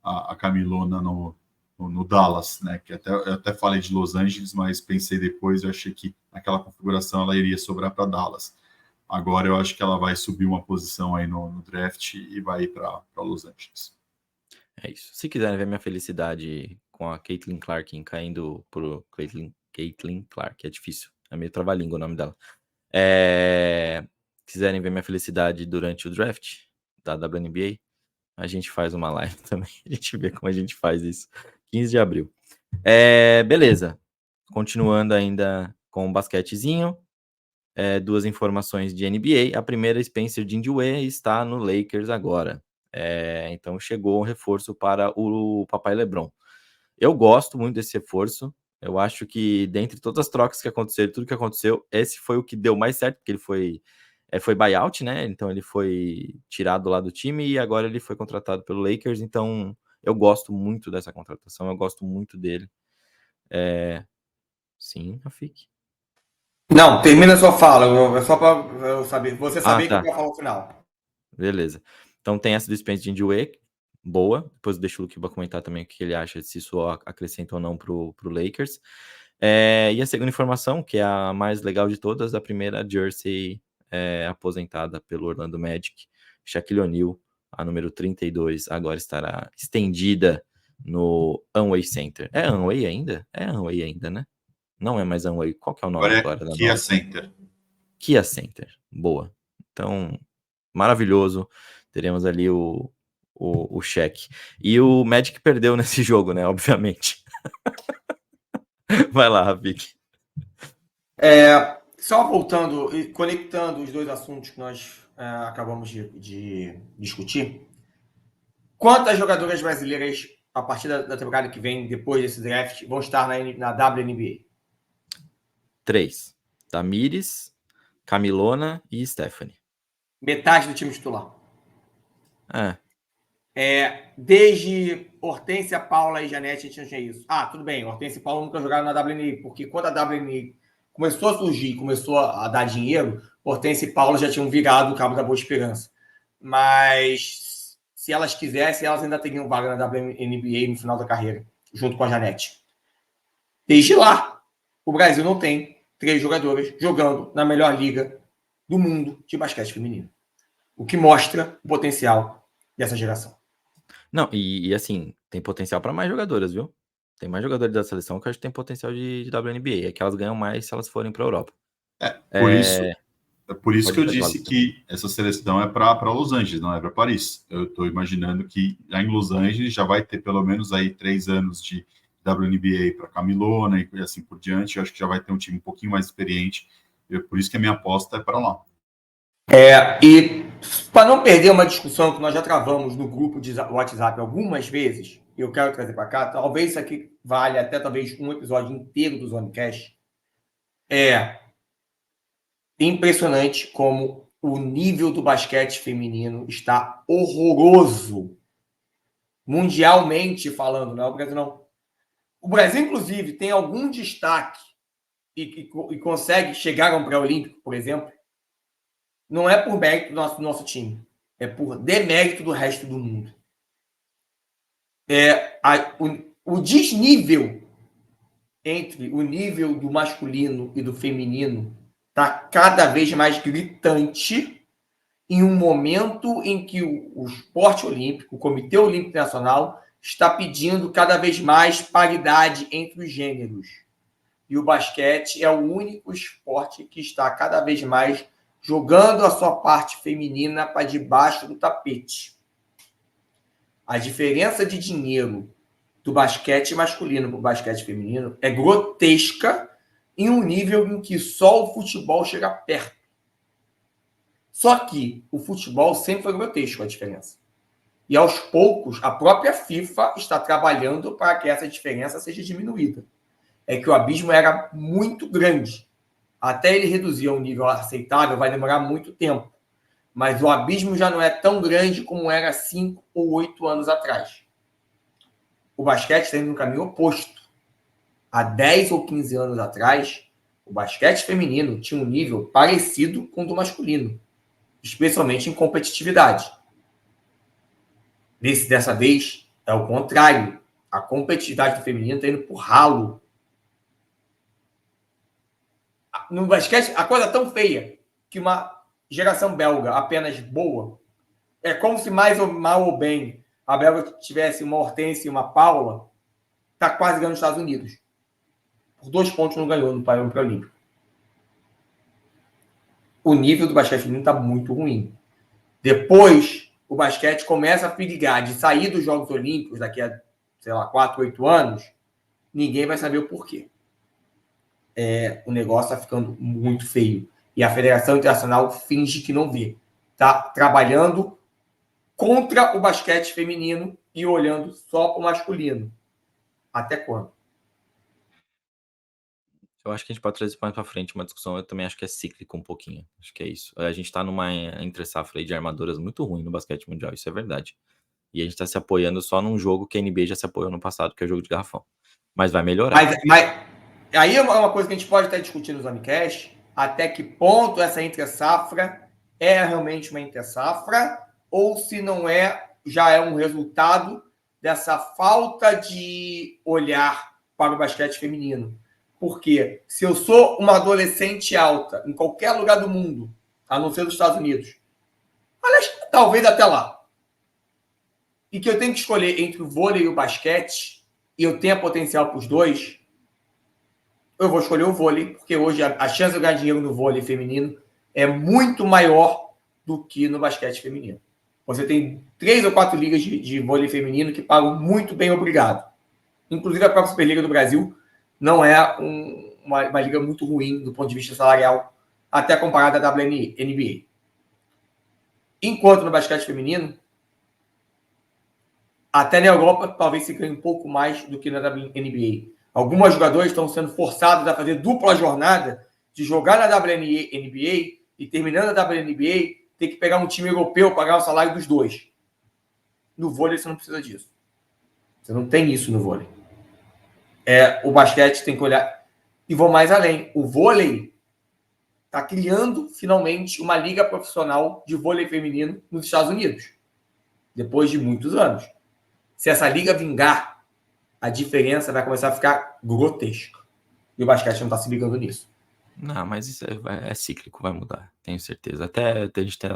a Camilona no Dallas, né? Que eu até falei de Los Angeles, mas pensei depois, eu achei que naquela configuração ela iria sobrar para Dallas. Agora eu acho que ela vai subir uma posição aí no draft e vai ir para Los Angeles. É isso. Se quiserem ver minha felicidade com a Caitlin Clark caindo pro Caitlin Clark, é difícil. É meio trava-língua o nome dela. Quiserem ver minha felicidade durante o draft da WNBA, a gente faz uma live também. A gente vê como a gente faz isso. 15 de abril. Beleza. Continuando ainda com o basquetezinho. 2 informações de NBA. A primeira, Spencer Dinwiddie está no Lakers agora. Então chegou um reforço para o Papai LeBron. Eu gosto muito desse reforço. Eu acho que dentre todas as trocas que aconteceram, tudo que aconteceu, esse foi o que deu mais certo, porque ele foi buyout, né? Então ele foi tirado lá do time e agora ele foi contratado pelo Lakers. Então eu gosto muito dessa contratação, eu gosto muito dele. Sim, Rafik. Não, termina a sua fala, é só para eu saber. Você saber tá. que eu vou falar o final. Beleza. Então tem essa do Spencer Dinwiddie, boa. Depois deixo o Luquiba comentar também o que ele acha, se isso acrescenta ou não pro Lakers. E a segunda informação, que é a mais legal de todas, a primeira jersey aposentada pelo Orlando Magic, Shaquille O'Neal, a número 32, agora estará estendida no Amway Center. É Amway ainda? É Amway ainda, né? Não é mais Amway. Qual que é o nome agora? Da Kia Center. Kia Center. Boa. Então, maravilhoso. Teremos ali o cheque. E o Magic perdeu nesse jogo, né? Obviamente. Vai lá, Rafik. Só voltando e conectando os dois assuntos que nós acabamos de discutir. Quantas jogadoras brasileiras, a partir da temporada que vem, depois desse draft, vão estar na WNBA? 3. Tamires, Camilona e Stephanie. Metade do time titular. É. Desde Hortência, Paula e Janete, a gente não tinha isso. Tudo bem, Hortência e Paula nunca jogaram na WNBA, porque quando a WNBA começou a surgir, começou a dar dinheiro, Hortência e Paula já tinham virado o Cabo da Boa Esperança. Mas se elas quisessem, elas ainda teriam vaga na WNBA no final da carreira, junto com a Janete. Desde lá, o Brasil não tem 3 jogadoras jogando na melhor liga do mundo de basquete feminino. O que mostra o potencial dessa geração. Não, e assim, tem potencial para mais jogadoras, viu? Tem mais jogadores da seleção que eu acho que tem potencial de WNBA. É que elas ganham mais se elas forem para a Europa. Por isso que eu disse que essa seleção é para Los Angeles, não é para Paris. Eu estou imaginando que já em Los Angeles já vai ter pelo menos aí 3 anos de WNBA para Camilona e assim por diante. Eu acho que já vai ter um time um pouquinho mais experiente. Por isso que a minha aposta é para lá. E Para não perder uma discussão que nós já travamos no grupo de WhatsApp algumas vezes, eu quero trazer para cá, talvez isso aqui valha até talvez um episódio inteiro do Zonecast, é impressionante como o nível do basquete feminino está horroroso. Mundialmente falando, não é o Brasil não. O Brasil, inclusive, tem algum destaque e consegue chegar a um pré-olímpico, por exemplo, não é por mérito do nosso time, é por demérito do resto do mundo. O desnível entre o nível do masculino e do feminino está cada vez mais gritante em um momento em que o esporte olímpico, o Comitê Olímpico Internacional, está pedindo cada vez mais paridade entre os gêneros. E o basquete é o único esporte que está cada vez mais jogando a sua parte feminina para debaixo do tapete. A diferença de dinheiro do basquete masculino para o basquete feminino é grotesca em um nível em que só o futebol chega perto. Só que o futebol sempre foi grotesco a diferença. E aos poucos, a própria FIFA está trabalhando para que essa diferença seja diminuída. É que o abismo era muito grande. Até ele reduzir a um nível aceitável vai demorar muito tempo. Mas o abismo já não é tão grande como era 5 ou 8 anos atrás. O basquete está indo no caminho oposto. Há 10 ou 15 anos atrás, o basquete feminino tinha um nível parecido com o do masculino, especialmente em competitividade. Dessa vez, é o contrário. A competitividade do feminino está indo por ralo. No basquete, a coisa é tão feia que uma geração belga apenas boa é como se mais ou mal ou bem a belga tivesse uma Hortência e uma Paula, está quase ganhando os Estados Unidos. Por 2 pontos não ganhou no pré-olímpico. O nível do basquete feminino está muito ruim. Depois, o basquete começa a perigar de sair dos Jogos Olímpicos daqui a, 4, 8 anos, ninguém vai saber o porquê. O negócio está ficando muito feio. E a Federação Internacional finge que não vê. Está trabalhando contra o basquete feminino e olhando só para o masculino. Até quando? Eu acho que a gente pode trazer mais para frente uma discussão, eu também acho que é cíclico um pouquinho, acho que é isso. A gente está numa entre-safra aí de armadoras muito ruim no basquete mundial, isso é verdade. E a gente está se apoiando só num jogo que a NBA já se apoiou no passado, que é o jogo de garrafão. Mas vai melhorar. Mas aí é uma coisa que a gente pode até discutir no Zonecast, até que ponto essa entre-safra é realmente uma entre-safra, ou se não é, já é um resultado dessa falta de olhar para o basquete feminino. Porque se eu sou uma adolescente alta em qualquer lugar do mundo, a não ser dos Estados Unidos, aliás, talvez até lá, e que eu tenho que escolher entre o vôlei e o basquete, e eu tenho potencial para os dois, eu vou escolher o vôlei, porque hoje a chance de eu ganhar dinheiro no vôlei feminino é muito maior do que no basquete feminino. Você tem 3 ou 4 ligas de vôlei feminino que pagam muito bem, obrigado. Inclusive a própria Superliga do Brasil não é uma liga muito ruim do ponto de vista salarial, até comparada à WNBA. Enquanto no basquete feminino, até na Europa, talvez se ganhe um pouco mais do que na WNBA. Algumas jogadoras estão sendo forçadas a fazer dupla jornada de jogar na WNBA e, terminando a WNBA, ter que pegar um time europeu, pagar o salário dos dois. No vôlei, você não precisa disso. Você não tem isso no vôlei. O basquete tem que olhar... E vou mais além. O vôlei está criando, finalmente, uma liga profissional de vôlei feminino nos Estados Unidos. Depois de muitos anos. Se essa liga vingar, a diferença vai começar a ficar grotesca. E o basquete não está se ligando nisso. Não, mas isso é cíclico, vai mudar, tenho certeza. Até a gente tem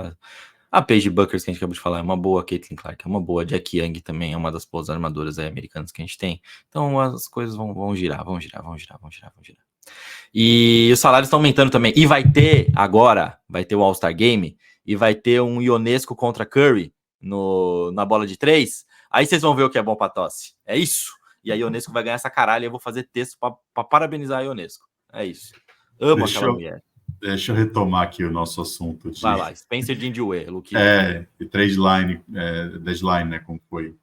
a Paige Bueckers, que a gente acabou de falar, é uma boa. Caitlin Clark é uma boa. Jack Young também é uma das boas armadoras americanas que a gente tem. Então as coisas vão girar. E os salários estão aumentando também. E vai ter o All-Star Game, e vai ter um Ionesco contra Curry na bola de 3. Aí vocês vão ver o que é bom pra tosse. É isso. E a Ionesco vai ganhar essa caralho e eu vou fazer texto pra parabenizar a Ionesco. É isso. Amo aquela mulher. Deixa eu retomar aqui o nosso assunto de... Vai lá, Spencer Dinwiddie, Luquiba. Deadline, né, como foi.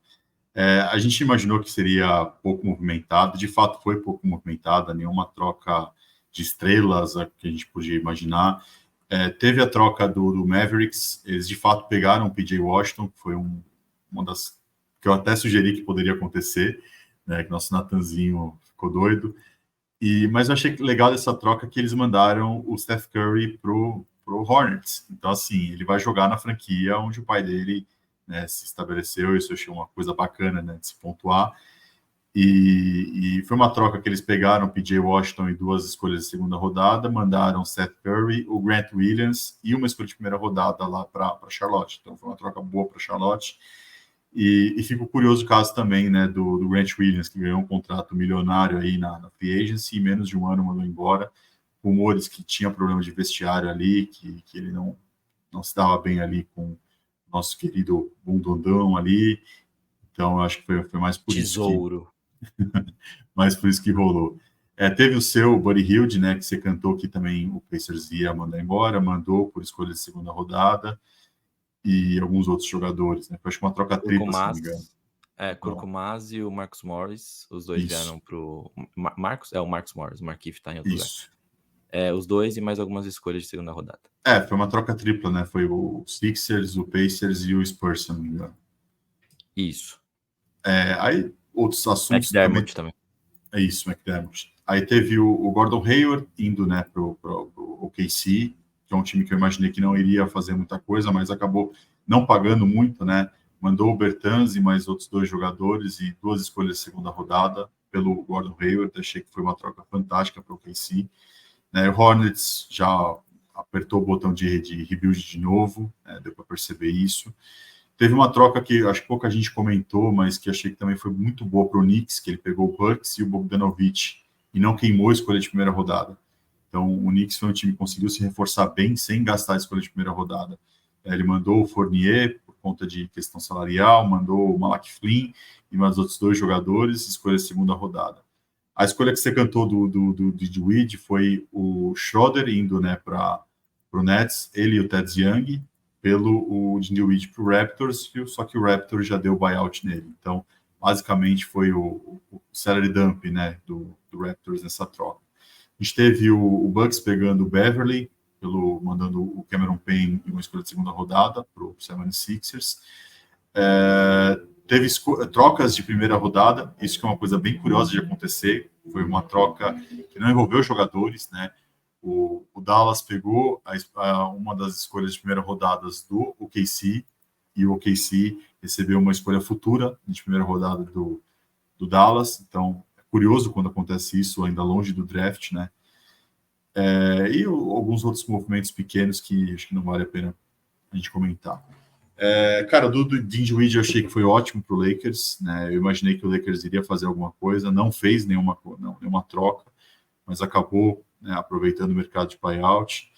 A gente imaginou que seria pouco movimentado, de fato foi pouco movimentada, nenhuma troca de estrelas que a gente podia imaginar. Teve a troca do Mavericks, eles de fato pegaram o PJ Washington, que foi uma das que eu até sugeri que poderia acontecer, né, que nosso Natanzinho ficou doido. Mas eu achei legal dessa troca que eles mandaram o Steph Curry pro Hornets. Então, assim, ele vai jogar na franquia onde o pai dele, né, se estabeleceu. Isso eu achei uma coisa bacana, né, de se pontuar. E foi uma troca que eles pegaram o PJ Washington e 2 escolhas de segunda rodada, mandaram Seth Curry, o Grant Williams e uma escolha de primeira rodada lá para Charlotte. Então foi uma troca boa para Charlotte. E fico curioso o caso também, né, do Grant Williams, que ganhou um contrato milionário aí na Free Agency, e em menos de um ano mandou embora. Rumores que tinha problema de vestiário ali, que ele não se dava bem ali com o nosso querido Bundondão ali. Então, eu acho que foi mais por Tesouro. mais por isso que rolou. Teve o seu Buddy Hield, né, que você cantou que também o Pacers ia mandar embora, mandou por escolha de segunda rodada, e alguns outros jogadores, né? Eu acho que uma troca tripla, se não me engano. Kurkumaz e o Marcus Morris, os dois vieram pro... Marcus? O Marcus Morris, o Markieff tá em outro lugar. Os dois e mais algumas escolhas de segunda rodada. Foi uma troca tripla, né? Foi o Sixers, o Pacers e o Spurs, se não me engano. Isso. Aí, outros assuntos McDermott também. É isso, McDermott. Aí teve o Gordon Hayward indo, né, pro OKC, que é um time que eu imaginei que não iria fazer muita coisa, mas acabou não pagando muito, né? Mandou o Bertans e mais outros 2 jogadores e 2 escolhas de segunda rodada pelo Gordon Hayward. Achei que foi uma troca fantástica para o OKC. O Hornets já apertou o botão de rebuild de novo, deu para perceber isso. Teve uma troca que acho que pouca gente comentou, mas que achei que também foi muito boa para o Knicks, que ele pegou o Bucks e o Bogdanovic e não queimou a escolha de primeira rodada. Então, o Knicks foi um time que conseguiu se reforçar bem sem gastar a escolha de primeira rodada. Ele mandou o Fournier por conta de questão salarial, mandou o Malak Flynn e mais outros 2 jogadores, escolha de segunda rodada. A escolha que você cantou do Dinwiddie foi o Schroeder indo, né, para o Nets, ele e o Ted Young, pelo o Dinwiddie para o Raptors, só que o Raptors já deu buyout nele. Então, basicamente, foi o salary dump, né, do Raptors nessa troca. A gente teve o Bucks pegando o Beverly, mandando o Cameron Payne em uma escolha de segunda rodada para o 76ers. Teve trocas de primeira rodada, isso que é uma coisa bem curiosa de acontecer. Foi uma troca que não envolveu jogadores, né? O Dallas pegou uma das escolhas de primeira rodadas do OKC, e o OKC recebeu uma escolha futura de primeira rodada do Dallas. Então, é curioso quando acontece isso, ainda longe do draft, né? E alguns outros movimentos pequenos que acho que não vale a pena a gente comentar. Cara, do Dinwiddie eu achei que foi ótimo para o Lakers, né? Eu imaginei que o Lakers iria fazer alguma coisa, não fez nenhuma troca, mas acabou, né, aproveitando o mercado de buyout.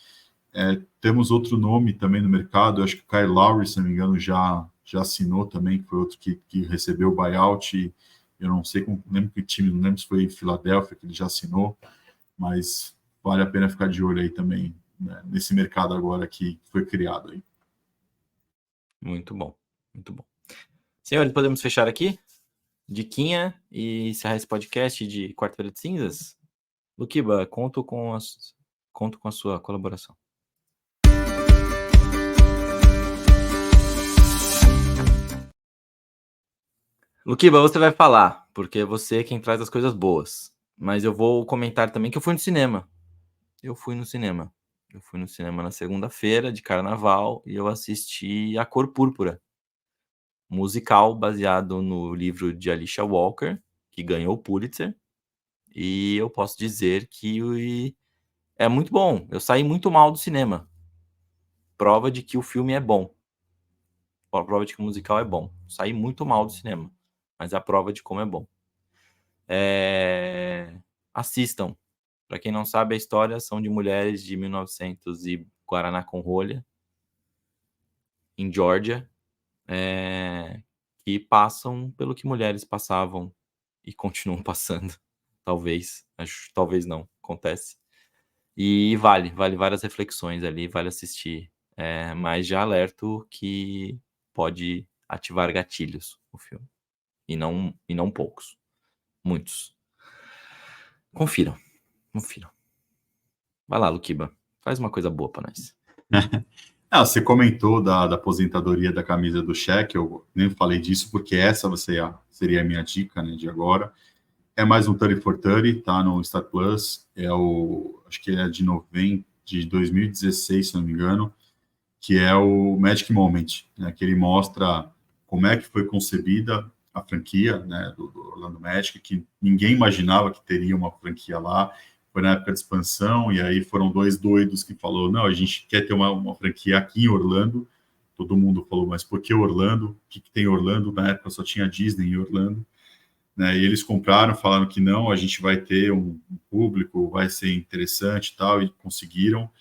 Temos outro nome também no mercado, acho que o Kyle Lowry, se não me engano, já assinou também, que foi outro que recebeu o buyout. E eu não sei, não lembro que time, não lembro se foi Filadélfia que ele já assinou, mas vale a pena ficar de olho aí também, né, nesse mercado agora que foi criado aí. Muito bom, muito bom. Senhores, podemos fechar aqui? Diquinha e encerrar esse podcast de Quarta-feira de Cinzas? Luquiba, conto com a sua colaboração. Luquiba, você vai falar, porque você é quem traz as coisas boas. Mas eu vou comentar também que eu fui no cinema. Eu fui no cinema na segunda-feira de carnaval e eu assisti A Cor Púrpura, musical baseado no livro de Alicia Walker, que ganhou o Pulitzer. E eu posso dizer que é muito bom. Eu saí muito mal do cinema. Prova de que o filme é bom. Prova de que o musical é bom. Saí muito mal do cinema, mas é a prova de como é bom. Assistam. Para quem não sabe, a história são de mulheres de 1900 e Guaraná com rolha, em Georgia, que passam pelo que mulheres passavam e continuam passando. Talvez não, acontece. E vale várias reflexões ali, vale assistir. Mas já alerto que pode ativar gatilhos o filme. E não poucos. Muitos. Confiram. Vai lá, Luquiba. Faz uma coisa boa pra nós. Você comentou da aposentadoria da camisa do Shaq, eu nem falei disso, porque essa seria a minha dica, né, de agora. É mais um 30 for 30, tá no Star Plus, acho que é de 2016, se não me engano, que é o Magic Moment, né, que ele mostra como é que foi concebida a franquia, né, do Orlando Magic, que ninguém imaginava que teria uma franquia lá. Foi na época de expansão, e aí foram dois doidos que falou, não, a gente quer ter uma franquia aqui em Orlando. Todo mundo falou, mas por que Orlando? O que tem Orlando? Na época só tinha Disney em Orlando. Né? E eles compraram, falaram que não, a gente vai ter um público, vai ser interessante e tal, e conseguiram.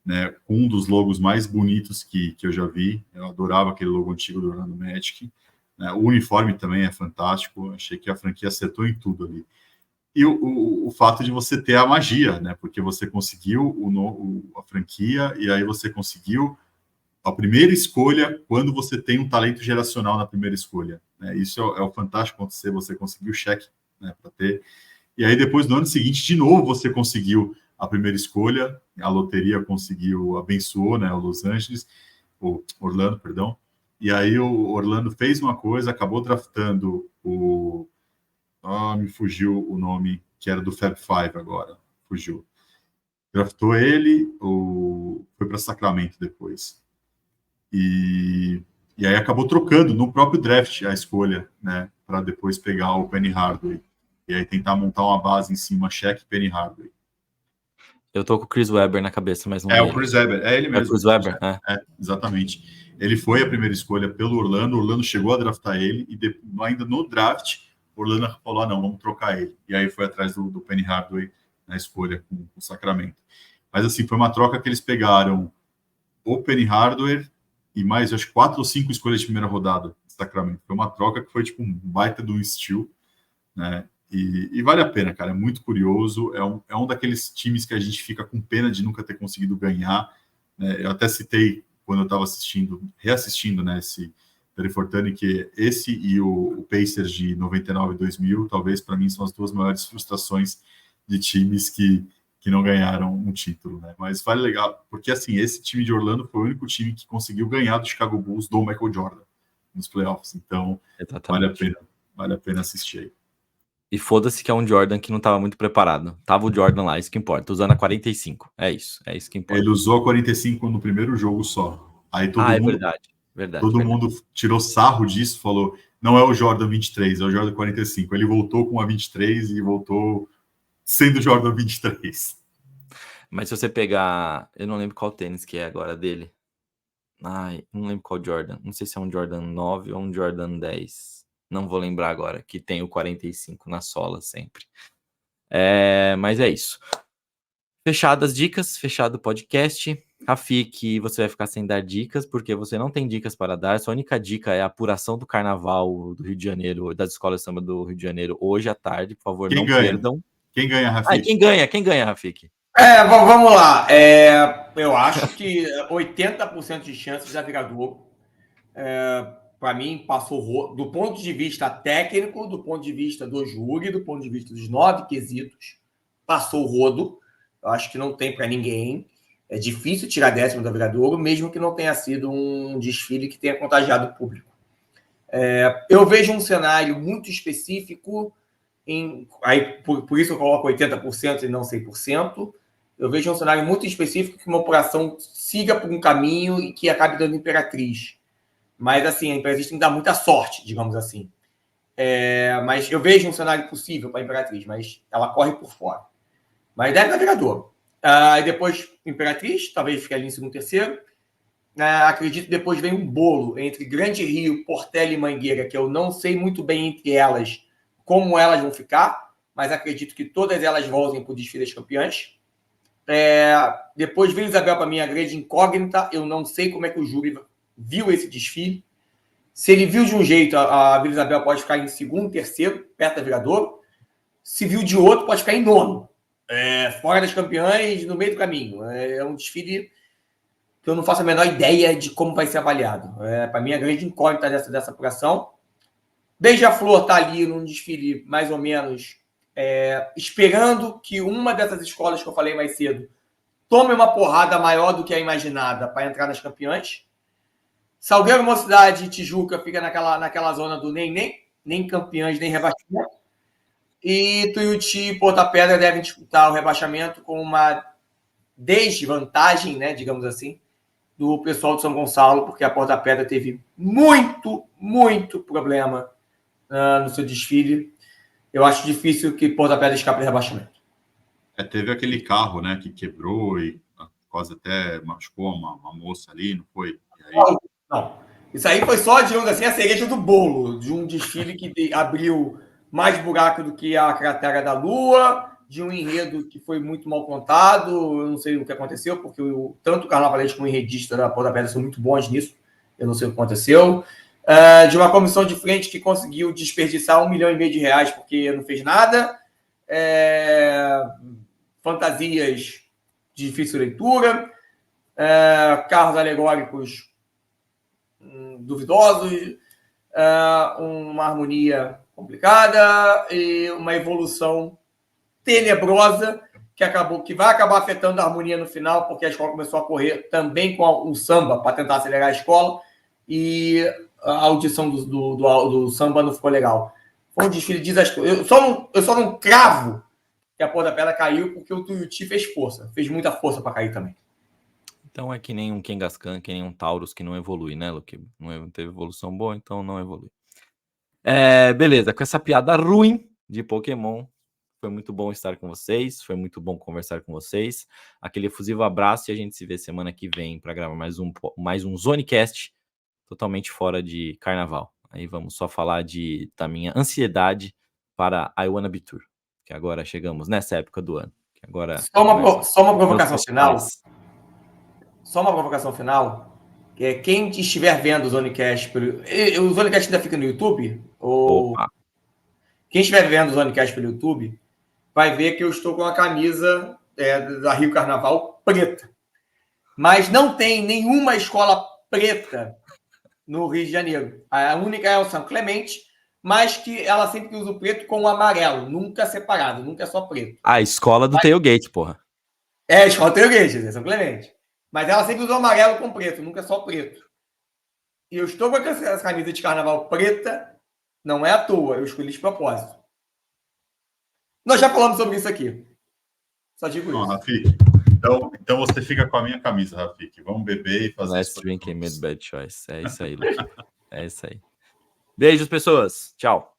Né, um dos logos mais bonitos que eu já vi. Eu adorava aquele logo antigo do Orlando Magic. Né? O uniforme também é fantástico. Achei que a franquia acertou em tudo ali. E o fato de você ter a magia, né? Porque você conseguiu a franquia e aí você conseguiu a primeira escolha quando você tem um talento geracional na primeira escolha. Né? Isso é o fantástico acontecer, você conseguiu o cheque, né, para ter. E aí depois, no ano seguinte, de novo, você conseguiu a primeira escolha, a loteria conseguiu, abençoou, né, o Orlando, perdão. E aí o Orlando fez uma coisa, acabou draftando me fugiu o nome, que era do Fab Five agora. Fugiu. Draftou ele, foi para Sacramento depois. E aí acabou trocando no próprio draft a escolha, né? Para depois pegar o Penny Hardaway. E aí tentar montar uma base em cima, Shaq Penny Hardaway. Eu tô com o Chris Webber na cabeça, mas não é o Chris Webber, é ele mesmo. É o Chris Webber, exatamente. Ele foi a primeira escolha pelo Orlando, o Orlando chegou a draftar ele, e ainda no draft, o Orlando falou, não, vamos trocar ele. E aí foi atrás do Penny Hardaway na escolha com o Sacramento. Mas assim, foi uma troca que eles pegaram o Penny Hardaway e mais, acho, 4 ou 5 escolhas de primeira rodada do Sacramento. Foi uma troca que foi tipo um baita do steal, né? E vale a pena, cara, é muito curioso, é um daqueles times que a gente fica com pena de nunca ter conseguido ganhar, né? Eu até citei, quando eu estava reassistindo, né, esse Fortani, que esse e o Pacers de 99 e 2000, talvez para mim são as duas maiores frustrações de times que não ganharam um título, né? Mas vale legal, porque assim, esse time de Orlando foi o único time que conseguiu ganhar do Chicago Bulls do Michael Jordan nos playoffs, então vale a pena assistir aí. E foda-se que é um Jordan que não estava muito preparado. Tava o Jordan lá, isso que importa, usando a 45. É isso que importa. Ele usou a 45 no primeiro jogo só. Aí todo mundo, verdade. Mundo tirou sarro disso, falou, não é o Jordan 23, é o Jordan 45. Ele voltou com a 23 e voltou sendo Jordan 23. Mas se você pegar, eu não lembro qual tênis que é agora dele. Não lembro qual Jordan. Não sei se é um Jordan 9 ou um Jordan 10. Não vou lembrar agora, que tem o 45 na sola sempre. Mas é isso. Fechadas dicas, fechado o podcast. Rafik, você vai ficar sem dar dicas, porque você não tem dicas para dar. Sua única dica é a apuração do carnaval do Rio de Janeiro, das escolas de samba do Rio de Janeiro, hoje à tarde. Por favor, não perdam. Quem ganha, Rafik? Quem ganha, Rafik? Vamos lá. Eu acho que 80% de chances da Viradouro. Para mim, passou do ponto de vista técnico, do ponto de vista do júri, do ponto de vista dos 9 quesitos, passou o rodo. Eu acho que não tem para ninguém. É difícil tirar 10º da Viradouro, mesmo que não tenha sido um desfile que tenha contagiado o público. Eu vejo um cenário muito específico, por isso eu coloco 80% e não 100%. Eu vejo um cenário muito específico que uma operação siga por um caminho e que acabe dando Imperatriz. Mas, assim, a Imperatriz tem que dar muita sorte, digamos assim. Mas eu vejo um cenário possível para a Imperatriz, mas ela corre por fora. Mas deve dar Viradouro. E depois, Imperatriz, talvez fique ali em segundo, terceiro. Acredito que depois vem um bolo entre Grande Rio, Portela e Mangueira, que eu não sei muito bem entre elas como elas vão ficar, mas acredito que todas elas voltem para o desfile das campeãs. Depois vem Isabel, para mim, a grande incógnita. Eu não sei como é que o júri viu esse desfile. Se ele viu de um jeito, a Vila Isabel pode ficar em segundo, terceiro, perto da Viradouro. Se viu de outro, pode ficar em nono. fora das campeãs, no meio do caminho. É um desfile que eu não faço a menor ideia de como vai ser avaliado. Para mim, a grande incógnita dessa apuração. Beija-Flor está ali num desfile mais ou menos esperando que uma dessas escolas que eu falei mais cedo tome uma porrada maior do que a imaginada para entrar nas campeãs. Salgueiro, Mocidade e Tijuca fica naquela zona do nem campeãs, nem rebaixamento. E Tuiuti e Ponta Pedra devem disputar o rebaixamento com uma desvantagem, né, digamos assim, do pessoal de São Gonçalo, porque a Ponta Pedra teve muito, muito problema no seu desfile. Eu acho difícil que Ponta Pedra escape do rebaixamento. Teve aquele carro, né, que quebrou e quase até machucou uma moça ali, não foi? E aí... Não. Isso aí foi só, digamos assim, a cereja do bolo de um desfile que abriu mais buraco do que a cratera da Lua, de um enredo que foi muito mal contado. Eu não sei o que aconteceu, porque tanto o carnavalesco como o enredista da Ponta Pedra são muito bons nisso. Eu não sei o que aconteceu. De uma comissão de frente que conseguiu desperdiçar R$1,5 milhão porque não fez nada. Fantasias de difícil leitura. Carros alegóricos duvidosos. Uma harmonia complicada e uma evolução tenebrosa que vai acabar afetando a harmonia no final, porque a escola começou a correr também com o samba para tentar acelerar a escola e a audição do samba não ficou legal. Foi um desfile desastroso. Eu só não cravo que a Ponta Pedra caiu porque o Tuiuti fez muita força para cair também. Então é que nem um Kangaskhan, que nem um Taurus que não evolui, né, Luque? Não teve evolução boa, então não evolui. Beleza, com essa piada ruim de Pokémon, foi muito bom estar com vocês, foi muito bom conversar com vocês. Aquele efusivo abraço e a gente se vê semana que vem para gravar mais um Zonecast totalmente fora de carnaval. Aí vamos só falar da minha ansiedade para I Wanna Be Tour, que agora chegamos nessa época do ano. Que agora só uma provocação final. Só uma provocação final. Quem estiver vendo o Zonecast... O Zonecast ainda fica no YouTube? Opa. Quem estiver vendo o Zonecast pelo YouTube vai ver que eu estou com a camisa da Rio Carnaval preta. Mas não tem nenhuma escola preta no Rio de Janeiro. A única é o São Clemente, mas que ela sempre usa o preto com o amarelo, nunca separado, nunca só preto. A escola do Tailgate, porra. A escola do Tailgate, São Clemente. Mas ela sempre usa o amarelo com preto, nunca só preto. E eu estou com essa camisa de carnaval preta, não é à toa, eu escolhi de propósito. Nós já falamos sobre isso aqui. Só digo isso. Rafik, então você fica com a minha camisa, Rafik. Vamos beber e fazer Let's drink and make bad choice. É isso aí, Luque. É isso aí. Beijos, pessoas. Tchau.